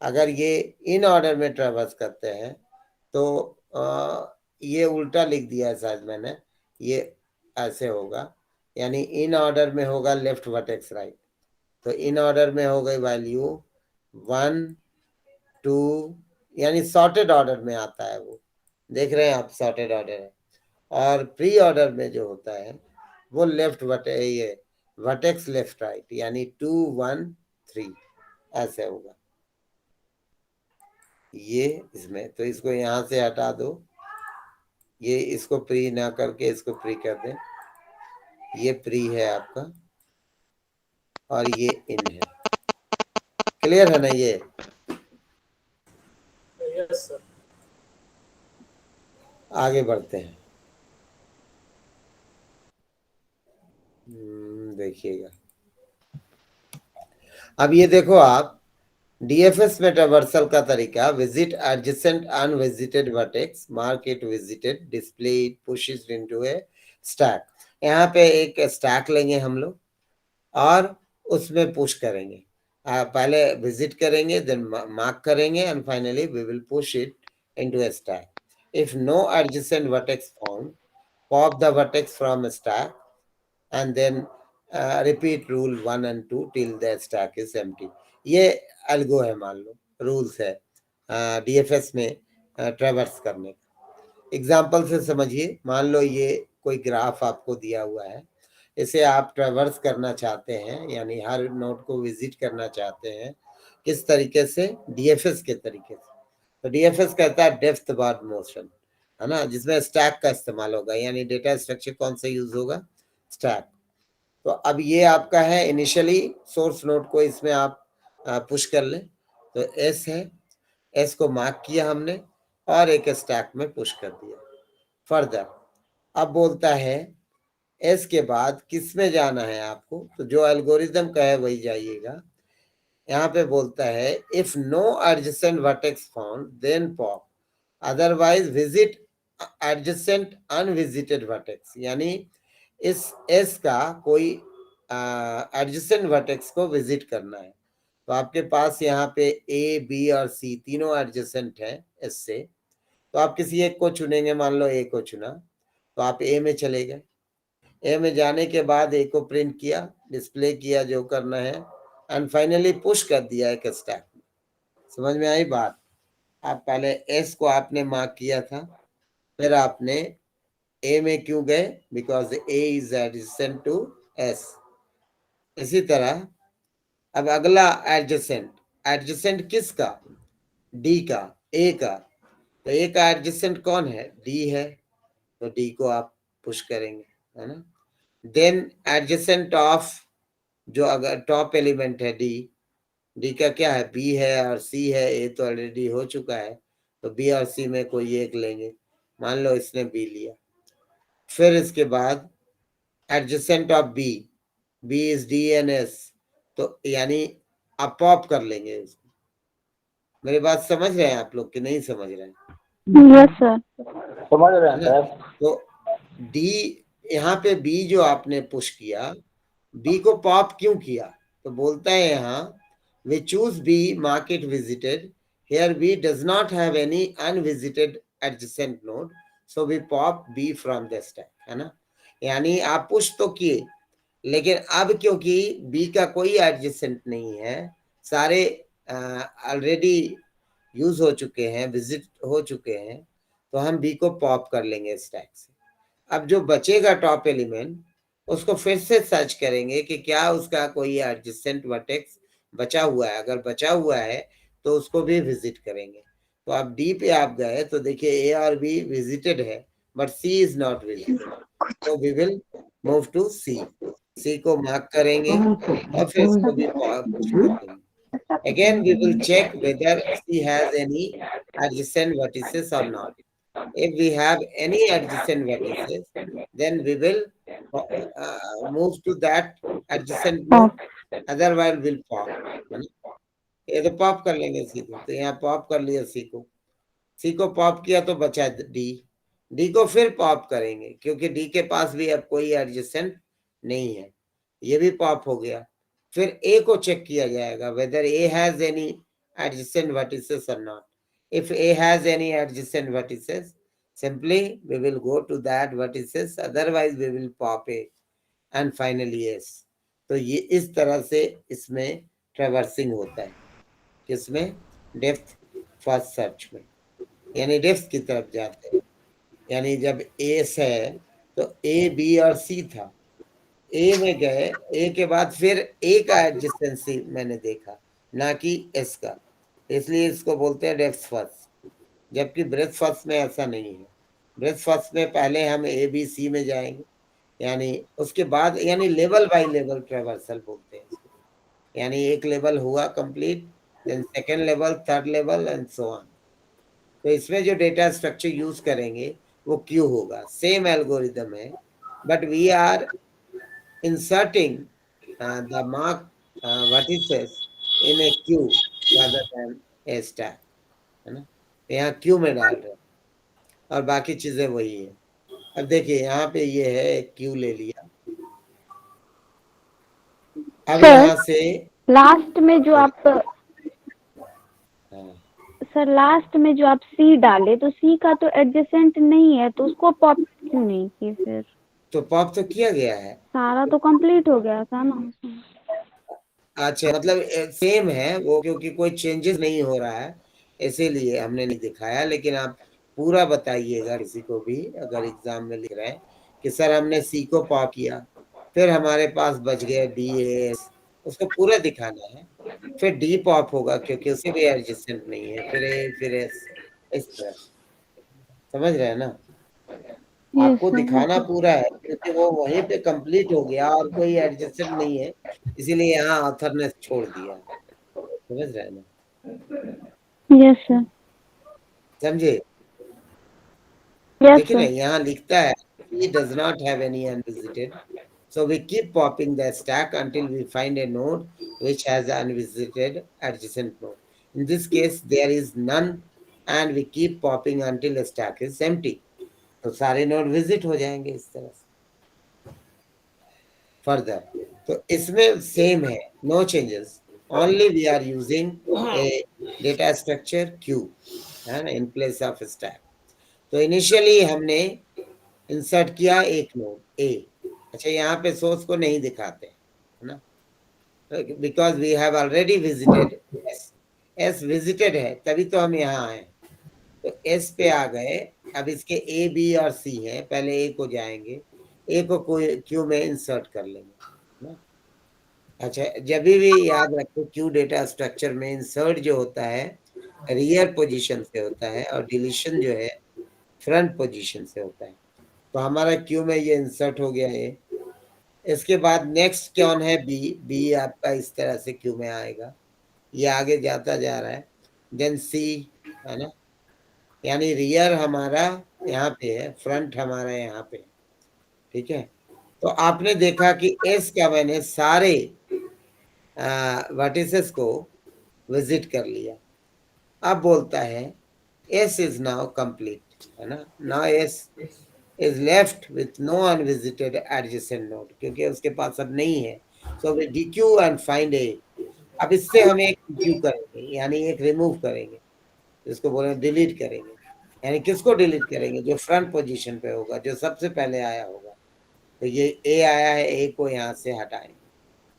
अगर ये इन ऑर्डर में ट्रैवर्स करते हैं तो ये उल्टा लिख दिया है शायद मैंने, ये ऐसे होगा, यानी इन ऑर्डर में होगा लेफ्ट वर्टेक्स राइट। तो इन ऑर्डर में हो गई वैल्यू 1 2, यानी सॉर्टेड ऑर्डर में आता है वो, देख रहे हैं आप, सॉर्टेड ऑर्डर है। और प्री ऑर्डर में जो होता है वो लेफ्ट ये वर्टेक्स लेफ्ट राइट, यानी 2 1 3 ऐसे होगा ये इसमें। तो इसको यहां से हटा दो, ये इसको प्री ना करके इसको प्री कर दें, ये प्री है आपका और ये इन है। क्लियर है ना ये? Yes sir. आगे बढ़ते हैं, देखिएगा। अब ये देखो आप, डीएफएस में ट्रैवर्सल का तरीका, visit adjacent unvisited vertex, mark it visited, display it, push it into a stack. यहाँ पे एक स्टैक लेंगे हम लोग और उसमें पुश करेंगे। पहले विजिट करेंगे, देन मार्क करेंगे and finally we will push it into a stack. If no adjacent vertex found, pop the vertex from stack and then repeat rule 1 and 2 till the stack is empty। ये अल्गो है, मान लो रूल्स है डीएफएस में ट्रैवर्स करने का। एग्जाम्पल से समझिए, मान लो ये कोई ग्राफ आपको दिया हुआ है, इसे आप ट्रेवर्स करना चाहते हैं, यानी हर नोड को विजिट करना चाहते हैं, किस तरीके से? डीएफएस के तरीके से। तो डीएफएस कहता है डेप्थ बार्ड मोशन, है ना, जिसमें स्टैक का इस्तेमाल होगा, यानी डेटा स्ट्रक्चर कौन सा यूज होगा? स्टैक। तो अब ये आपका है इनिशियली सोर्स नोड को इसमें आप पुश कर लें, तो एस है, एस को मार्क किया हमने और एक स्टैक में पुश कर दिया। फर्दर अब बोलता है एस के बाद किस में जाना है आपको, तो जो एल्गोरिदम का है वही जाइएगा। यहाँ पे बोलता है if no adjacent vertex found then pop, otherwise visit adjacent unvisited vertex, यानी इस एस का कोई एडजेसेंट वर्टेक्स को विजिट करना है। तो आपके पास यहाँ पे ए, बी और सी तीनों एडजेसेंट है एस से, तो आप किसी एक को चुनेंगे, मान लो ए को चुना, तो आप ए में चले गए। ए में जाने के बाद ए को प्रिंट किया, डिस्प्ले किया जो करना है, एंड फाइनली पुश कर दिया एक स्टैक में। समझ में आई बात? आप पहले एस को आपने मार्क किया था, फिर आपने ए में क्यों गए? Because A is adjacent to S. इसी तरह अब अगला एडजेसेंट, एडजेसेंट किसका? डी का, ए का। तो ए का एडजेसेंट कौन है? डी है, तो डी को आप पुश करेंगे, है ना। देन एडजेसेंट ऑफ, जो अगर टॉप एलिमेंट है डी, डी का क्या है? बी है और सी है, ए तो ऑलरेडी हो चुका है, तो बी और सी में कोई एक लेंगे, मान लो इसने बी लिया। फिर इसके बाद adjacent of B, B is D and S, तो यानी आप पॉप कर लेंगे इसको। मेरी बात समझ रहे हैं आप लोग कि नहीं समझ रहे हैं? यस सर, समझ रहे हैं सर। तो डी, यहाँ पे बी जो आपने पुश किया, बी को पॉप क्यों किया? तो बोलता है यहाँ we choose B mark it visited, here B does not have any unvisited adjacent node, so we pop B from the stack, है ना। यानी आप पुश तो किए, लेकिन अब क्योंकि बी का कोई एडजेसेंट नहीं है, सारे ऑलरेडी यूज हो चुके हैं, विजिट हो चुके हैं, तो हम बी को पॉप कर लेंगे स्टैक से। अब जो बचेगा टॉप एलिमेंट, उसको फिर से सर्च करेंगे कि क्या उसका कोई एडजेसेंट वर्टेक्स बचा हुआ है। अगर बचा हुआ है तो उसको भी विजिट करेंगे। तो अब डी पे आप गए तो देखिए ए और बी विजिटेड है, but C is not visited, तो we will move to C. C को मार्क करेंगे और फिर इसको भी पुश कर देंगे। Again, we will check whether C has any adjacent vertices or not. If we have any adjacent vertices, then we will move to that adjacent node. Otherwise, we'll pop. ये तो पॉप कर लेंगे सी को, तो यहाँ पॉप कर लिया सी को। सी को पॉप किया तो बचा डी, डी को फिर पॉप करेंगे क्योंकि डी के पास भी अब कोई एडजेसेंट नहीं है, ये भी पॉप हो गया। फिर ए को चेक किया जाएगा whether A has any adjacent vertices or not. If A has any adjacent vertices, simply we will go to that vertices, otherwise we will pop A and finally S. तो ये इस तरह से इसमें ट्रैवर्सिंग होता है, किसमें? डेप्थ फर्स्ट सर्च में, यानी डेप्थ की तरफ जाते हैं। यानी जब एस है तो ए, बी और सी था, ए में गए, ए के बाद फिर ए का एडजेसेंसी मैंने देखा, ना कि एस का, इसलिए इसको बोलते हैं डेप्थ फर्स्ट। जबकि ब्रेथ फर्स्ट में ऐसा नहीं है। ब्रेथ फर्स्ट में पहले हम ए बी सी में जाएंगे, यानी उसके बाद, यानी लेवल बाय लेवल ट्रैवर्सल बोलते हैं इसको। यानी एक लेवल हुआ complete, then second level, third level and so on. तो इसमें जो डेटा स्ट्रक्चर यूज करेंगे वो क्यू होगा। सेम एल्गोरिदम है, but we are inserting the mark vertices in a queue rather than a stack, है ना। यहाँ क्यू में डाल रहे हैं और बाकी चीजें वही है। अब देखिए यहाँ पे ये है, क्यू ले लिया। अब यहाँ से लास्ट में जो आप सर लास्ट में जो आप सी डाले, तो सी का तो एडजेसेंट नहीं है, तो उसको पॉप क्यों नहीं किए? फिर तो पॉप तो किया गया है, सारा तो कंप्लीट हो गया था ना। अच्छा, मतलब सेम है वो, क्योंकि कोई चेंजेस नहीं हो रहा है इसीलिए हमने नहीं दिखाया। लेकिन आप पूरा बताइएगा किसी को भी अगर एग्जाम में लिख रहे हैं कि सर हमने सी को पॉप किया, फिर हमारे पास बच गए BAS, उसको पूरा दिखाना है। फिर D पॉप होगा क्योंकि उसे भी एडजेसेंट नहीं है, फिर A, फिर S, इस तरह। समझ रहे हैं ना? आपको दिखाना पूरा है क्योंकि वो वहीं पे कंप्लीट हो गया और कोई एडजेसेंट नहीं है, इसीलिए यहाँ ऑथर ने छोड़ दिया। समझ रहे हैं ना? Yes sir. समझे? यस देखिए ना, सर। यहाँ लिखता है he does not have any unvisited, so we keep popping the stack until we find a node which has unvisited adjacent node. In this case there is none and we keep popping until the stack is empty. तो सारे नोड विजिट हो जाएंगे इस तरह से। फर्दर तो इसमें सेम है, no changes, only we are using a data structure queue है ना, इन प्लेस ऑफ स्टैक। तो इनिशियली हमने इंसर्ट किया एक नोड ए। अच्छा, यहाँ पे सोर्स को नहीं दिखाते है ना, because we have already visited S. S visited है तभी तो हम यहाँ आए। तो एस पे आ गए, अब इसके ए बी और सी है, पहले ए को जाएंगे, ए को कोई क्यू में इंसर्ट कर लेंगे ना। अच्छा, जब भी याद रखो क्यू डेटा स्ट्रक्चर में इंसर्ट जो होता है रियर पोजीशन से होता है और डिलीशन जो है फ्रंट पोजीशन से होता है। तो हमारा क्यू में ये इंसर्ट हो गया है। इसके बाद नेक्स्ट कौन है? बी। बी आपका इस तरह से क्यू में आएगा, ये आगे जाता जा रहा है। देन सी है ना, यानी रियर हमारा यहाँ पे है, फ्रंट हमारा यहाँ पे, ठीक है। तो आपने देखा कि एस का मैंने सारे वर्टिसेस को विजिट कर लिया। अब बोलता है एस इज नाउ कंप्लीट है ना, now S is left with no unvisited adjacent node, क्योंकि उसके पास अब नहीं है। So we dequeue and find A. अब इससे हम एक डीक्यू करेंगे, यानी एक रिमूव करेंगे, इसको बोले डिलीट करेंगे। यानी किसको डिलीट करेंगे? जो फ्रंट पोजीशन पे होगा, जो सबसे पहले आया होगा। तो ये ए आया है, ए को यहाँ से हटाएंगे।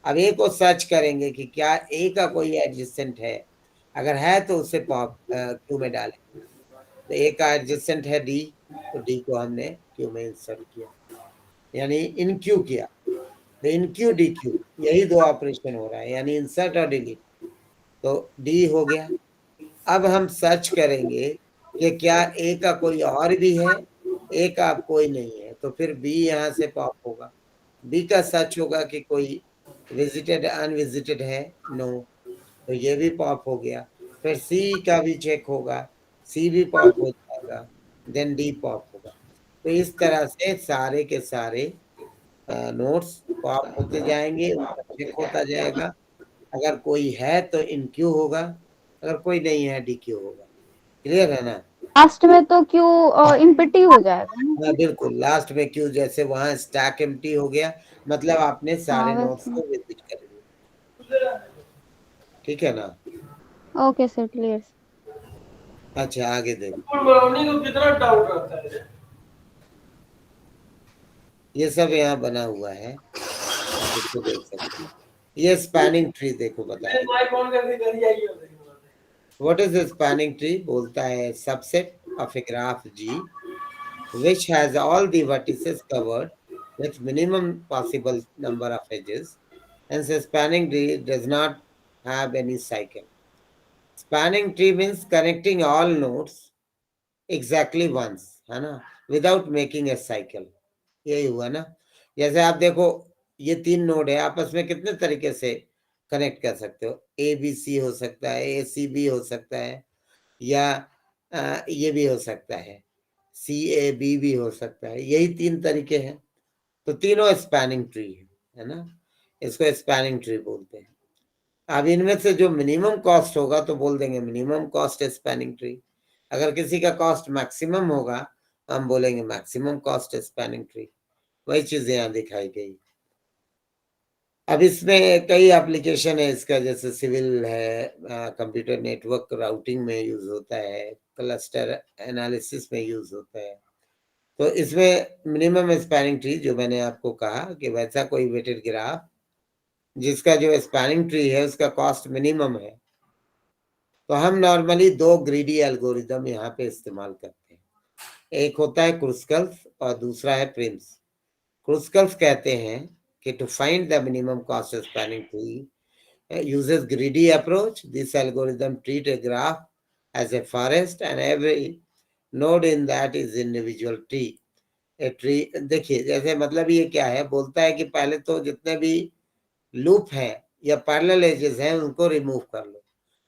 अब ए को सर्च करेंगे कि क्या ए का कोई एडजेसेंट है, अगर है तो उसे क्यू में डालेंगे। तो ए का एडजेसेंट है डी, तो डी को हमने क्यू में इंसर्ट किया, यानी इन क्यू किया। तो इन क्यू डी क्यू, यही दो ऑपरेशन हो रहा है, यानी इंसर्ट और डिलीट। तो डी हो गया। अब हम सर्च करेंगे कि क्या ए का कोई और भी है, ए का कोई नहीं है, तो फिर बी यहाँ से पॉप होगा। बी का सर्च होगा कि कोई विजिटेड अनविजिटेड है, नो, तो ये भी पॉप हो गया। फिर सी का भी चेक होगा, सी भी पॉप हो जाएगा, देन डी पॉप होगा। तो इस तरह से सारे के सारे नोट्स पॉप होते जाएंगे, उनका चेक होता जाएगा। अगर कोई है तो इन क्यू होगा, अगर कोई नहीं है डी क्यू होगा। क्लियर है ना? लास्ट में तो क्यू एम्प्टी हो जाएगा ना? हाँ बिल्कुल, लास्ट में क्यू, जैसे वहां स्टैक एम्प्टी हो गया, मतलब आपने सारे नोट्स को विजिट कर लिया। ठीक है ना? Okay sir, clear. अच्छा, आगे देखो। को कितना डाउट रहता है? ये सब यहाँ बना हुआ है, इसको देख सकते हैं। ये स्पैनिंग ट्री देखो, बताइए व्हाट इज स्पैनिंग ट्री। बोलता है subset of a graph ji which has all the vertices covered with minimum possible number of edges, and the spanning tree does not have any cycle. Spanning tree means connecting all nodes exactly once, है ना, without making a cycle. यही हुआ ना। जैसे आप देखो, ये तीन नोड है, आपस में कितने तरीके से कनेक्ट कर सकते हो। ए बी सी हो सकता है, ए सी बी हो सकता है, या ये भी हो सकता है, सी ए बी भी हो सकता है। यही तीन तरीके हैं। तो तीनों स्पैनिंग ट्री है ना, इसको स्पैनिंग ट्री बोलते हैं। अब इनमें से जो मिनिमम कॉस्ट होगा तो बोल देंगे मिनिमम कॉस्ट स्पैनिंग ट्री। अगर किसी का कॉस्ट मैक्सिमम होगा हम बोलेंगे मैक्सिमम कॉस्ट स्पैनिंग ट्री। वही चीजें यहाँ दिखाई गई। अब इसमें कई एप्लीकेशन है इसका, जैसे सिविल है, कंप्यूटर नेटवर्क राउटिंग में यूज होता है, क्लस्टर एनालिसिस में यूज होता है। तो इसमें मिनिमम स्पैनिंग ट्री, जो मैंने आपको कहा कि वैसा कोई वेटेड ग्राफ जिसका जो स्पैनिंग ट्री है उसका कॉस्ट मिनिमम है, तो हम नॉर्मली दो ग्रीडी एल्गोरिदम यहाँ पे इस्तेमाल करते हैं। एक होता है क्रुस्कल्स और दूसरा है प्रिम्स। क्रुस्कल्स कहते हैं कि to find the minimum cost spanning tree uses greedy approach. This algorithm treat a graph as a forest and every node in that is individual tree. A tree, देखिए जैसे मतलब ये क्या है, बोलता है कि पहले तो जितने भी लूप हैं या पैरेलल एजेस हैं उनको रिमूव कर लो।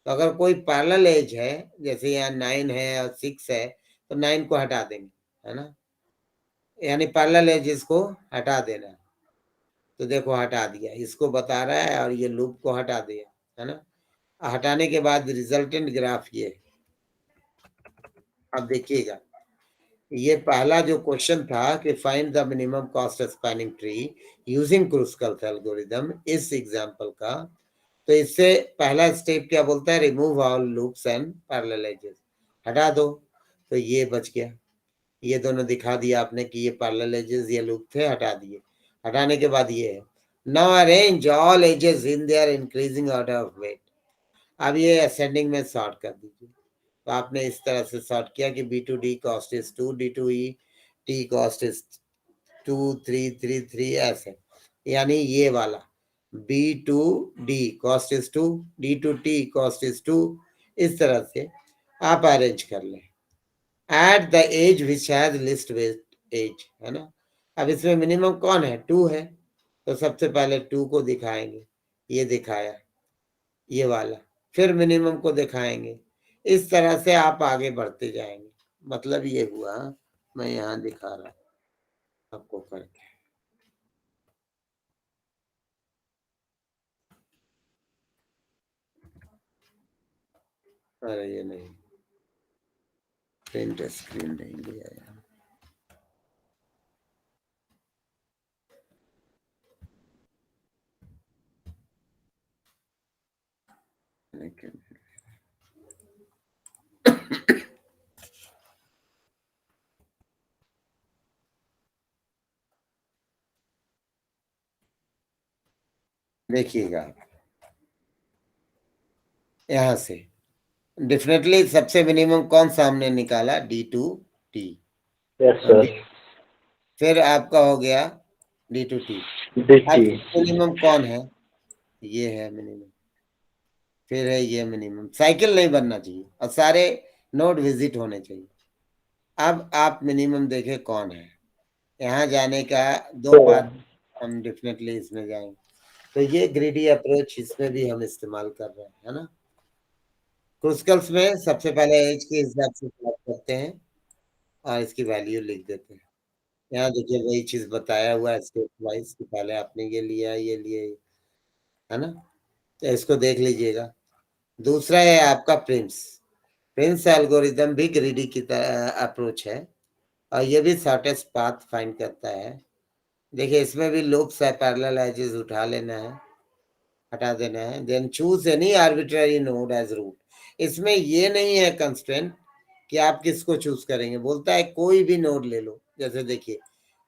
तो अगर कोई पैरेलल एज है, जैसे यहाँ 9 है और 6 है, तो 9 को हटा देंगे, है ना, यानी पैरेलल एजेस को हटा देना। तो देखो हटा दिया, इसको बता रहा है, और ये लूप को हटा दिया, है ना। हटाने के बाद रिजल्टेंट ग्राफ ये है। अब देखिएगा, ये पहला जो क्वेश्चन था कि find the minimum cost spanning tree using Kruskal's algorithm, इस एग्जांपल का, तो इससे पहला स्टेप क्या बोलता है, remove all loops and parallel edges, हटा दो। तो ये बच गया, ये दोनों दिखा दिया आपने कि ये पैरेलल एजेस, ये लूप थे, हटा दिए। हटाने के बाद ये है, now arrange all edges in their increasing order of weight. अब ये असेंडिंग में सॉर्ट कर दीजिए। तो आपने इस तरह से सॉर्ट किया कि B2D cost is 2, D2E T cost is 2, 3, 3, 3, ऐसे, यानी ये वाला B2D cost is 2, D2T cost is 2, इस तरह से आप अरेंज कर लें। At the edge which has least weight edge, है ना। अब इसमें मिनिमम कौन है, 2 है, तो सबसे पहले 2 को दिखाएंगे, ये दिखाया, ये वाला, फिर मिनिमम को दिखाएंगे। इस तरह से आप आगे बढ़ते जाएंगे। मतलब ये हुआ, मैं यहाँ दिखा रहा हूँ आपको करके। अरे ये नहीं, प्रिंट स्क्रीन नहीं लिया यार। लेकिन देखिएगा यहां से डेफिनेटली सबसे मिनिमम कौन सामने निकाला, D2T। Yes sir. फिर आपका हो गया D2T। मिनिमम कौन है, ये है मिनिमम, फिर है ये मिनिमम। साइकिल नहीं बनना चाहिए और सारे नोड विजिट होने चाहिए। अब आप मिनिमम देखे कौन है, यहाँ जाने का 2 पाथ हम डेफिनेटली इसमें जाएंगे। तो ये ग्रीडी अप्रोच इसमें भी हम इस्तेमाल कर रहे हैं, है ना। क्रुस्कल्स में सबसे पहले एज के हिसाब से बात करते हैं और इसकी वैल्यू लिख देते हैं। यहाँ देखिए वही चीज बताया हुआ है स्टेप वाइज कि पहले आपने ये लिया, ये लिए, है ना। तो इसको देख लीजिएगा। दूसरा है आपका प्रिंस एल्गोरिथम भी ग्रीडी की अप्रोच है और ये भी शॉर्टेस्ट पाथ फाइंड करता है। देखिए इसमें भी लूप्स है, पैरेलल एजेस उठा लेना है, हटा देना है, then choose any arbitrary node as root. इसमें ये नहीं है कंस्ट्रेंट कि आप किसको चूज करेंगे, बोलता है कोई भी नोड ले लो। जैसे देखिए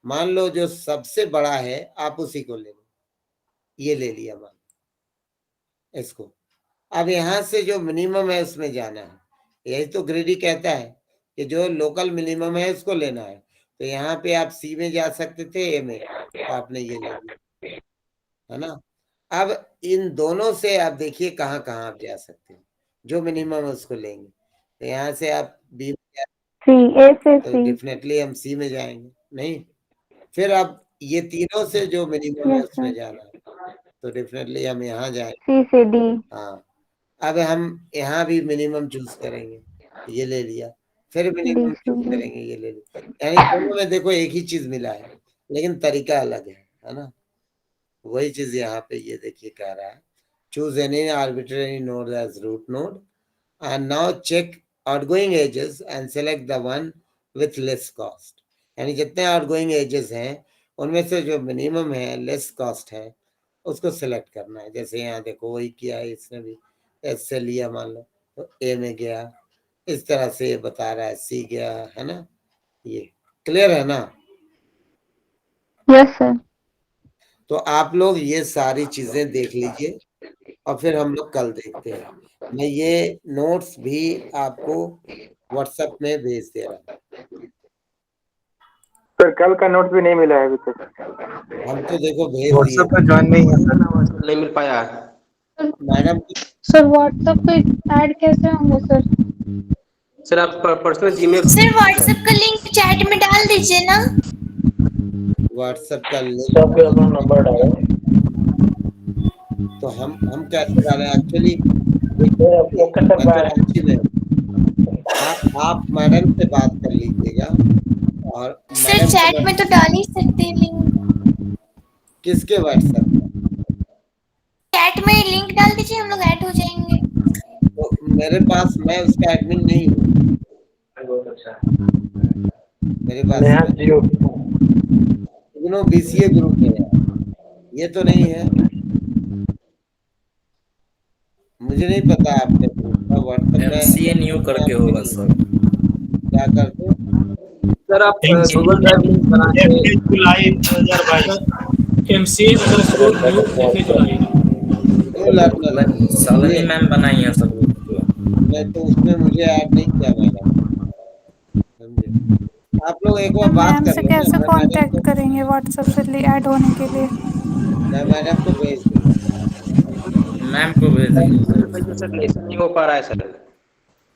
मान लो जो सबसे बड़ा है आप उसी को ले लो, ये ले लिया मान इसको। अब यहां से जो मिनिमम है उसमें जाना है, यही तो ग्रीडी कहता है कि जो लोकल मिनिमम है उसको लेना है। तो यहाँ पे आप सी में जा सकते थे, ए में, तो आपने ये ले लिया, है ना। अब इन दोनों से आप देखिए कहाँ कहाँ आप जा सकते हैं, जो मिनिमम है उसको लेंगे। तो यहाँ से आप बी में तो डेफिनेटली हम सी में जाएंगे, नहीं। फिर अब ये तीनों से जो मिनिमम है उसमें जाना है, तो डेफिनेटली हम यहाँ जाएंगे, सी से डी। हाँ। अब हम यहाँ भी मिनिमम चूज करेंगे, ये ले लिया, फिर मिनिमम चूज करेंगे, ये ले लिया। यानी दोनों में देखो एक ही चीज मिला है लेकिन तरीका अलग है ना। वही चीज यहाँ पे ये देखिए कह रहा है, choose any arbitrary node as root node and now check outgoing edges and select the one with less cost. यानी जितने आउटगोइंग एजेस हैं उनमें से जो मिनिमम है, लेस कॉस्ट है, उसको सिलेक्ट करना है। जैसे यहाँ देखो वही किया है इसने भी, एस से लिया मान लो तो ए में गया, इस तरह से ये बता रहा है, सी गया, है ना। ये क्लियर है ना। Yes sir. तो आप लोग ये सारी चीजें देख लीजिए और फिर हम लोग कल देखते हैं। मैं ये नोट्स भी आपको व्हाट्सएप में भेज दे रहा हूँ। सर कल का नोट भी नहीं मिला है अभी तक। हम तो देखो भेज दिए व्हाट्सएप पे ज्वाइन नहीं है सर। नहीं मिल पाया। मैडम सर व्हाट्सएप पे ऐड कैसे होंगे सर? सर आप पर्सनल जीमेल सर व्हाट्सएप का लिंक चैट में डाल दीजिए ना। व्हाट्सएप का लिंक सबके अपना नंबर डालो। तो हम कैसे डालें एक्चुअली? आप मैडम से बात कर लीजिएगा और सर चैट में तो डाल ही सकते हैं लिंक। किसके व्हाट्सएप? चैट में लिंक डाल दीजिए, हम लोग ऐड हो जाएंगे। तो मेरे पास, मैं उसका एडमिन नहीं हूँ। बहुत अच्छा। मेरे पास BCA ग्रुप है, ये तो नहीं है। मुझे नहीं पता आपके ग्रुप का व्हाट्सएप में। MCA न्यू करके होगा सर। क्या करते? सर आप गूगल ड्राइव लिंक बना के जुलाई 2022 MCA शालिनी मैम बनाई है सर। मैं तो उसमें मुझे ऐड नहीं किया मैडम। आप लोग एक बार बात कर लेंगे। कैसे कांटेक्ट करेंगे व्हाट्सएप से ऐड होने के लिए? मैं मैडम को भेज दूंगा। मैम को भेज देंगे सर। नहीं हो पा रहा है सर।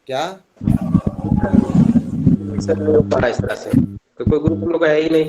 क्या सर नहीं हो पा रहा है इस तरह से, तो कोई ग्रुप हम लोग का है ही नहीं।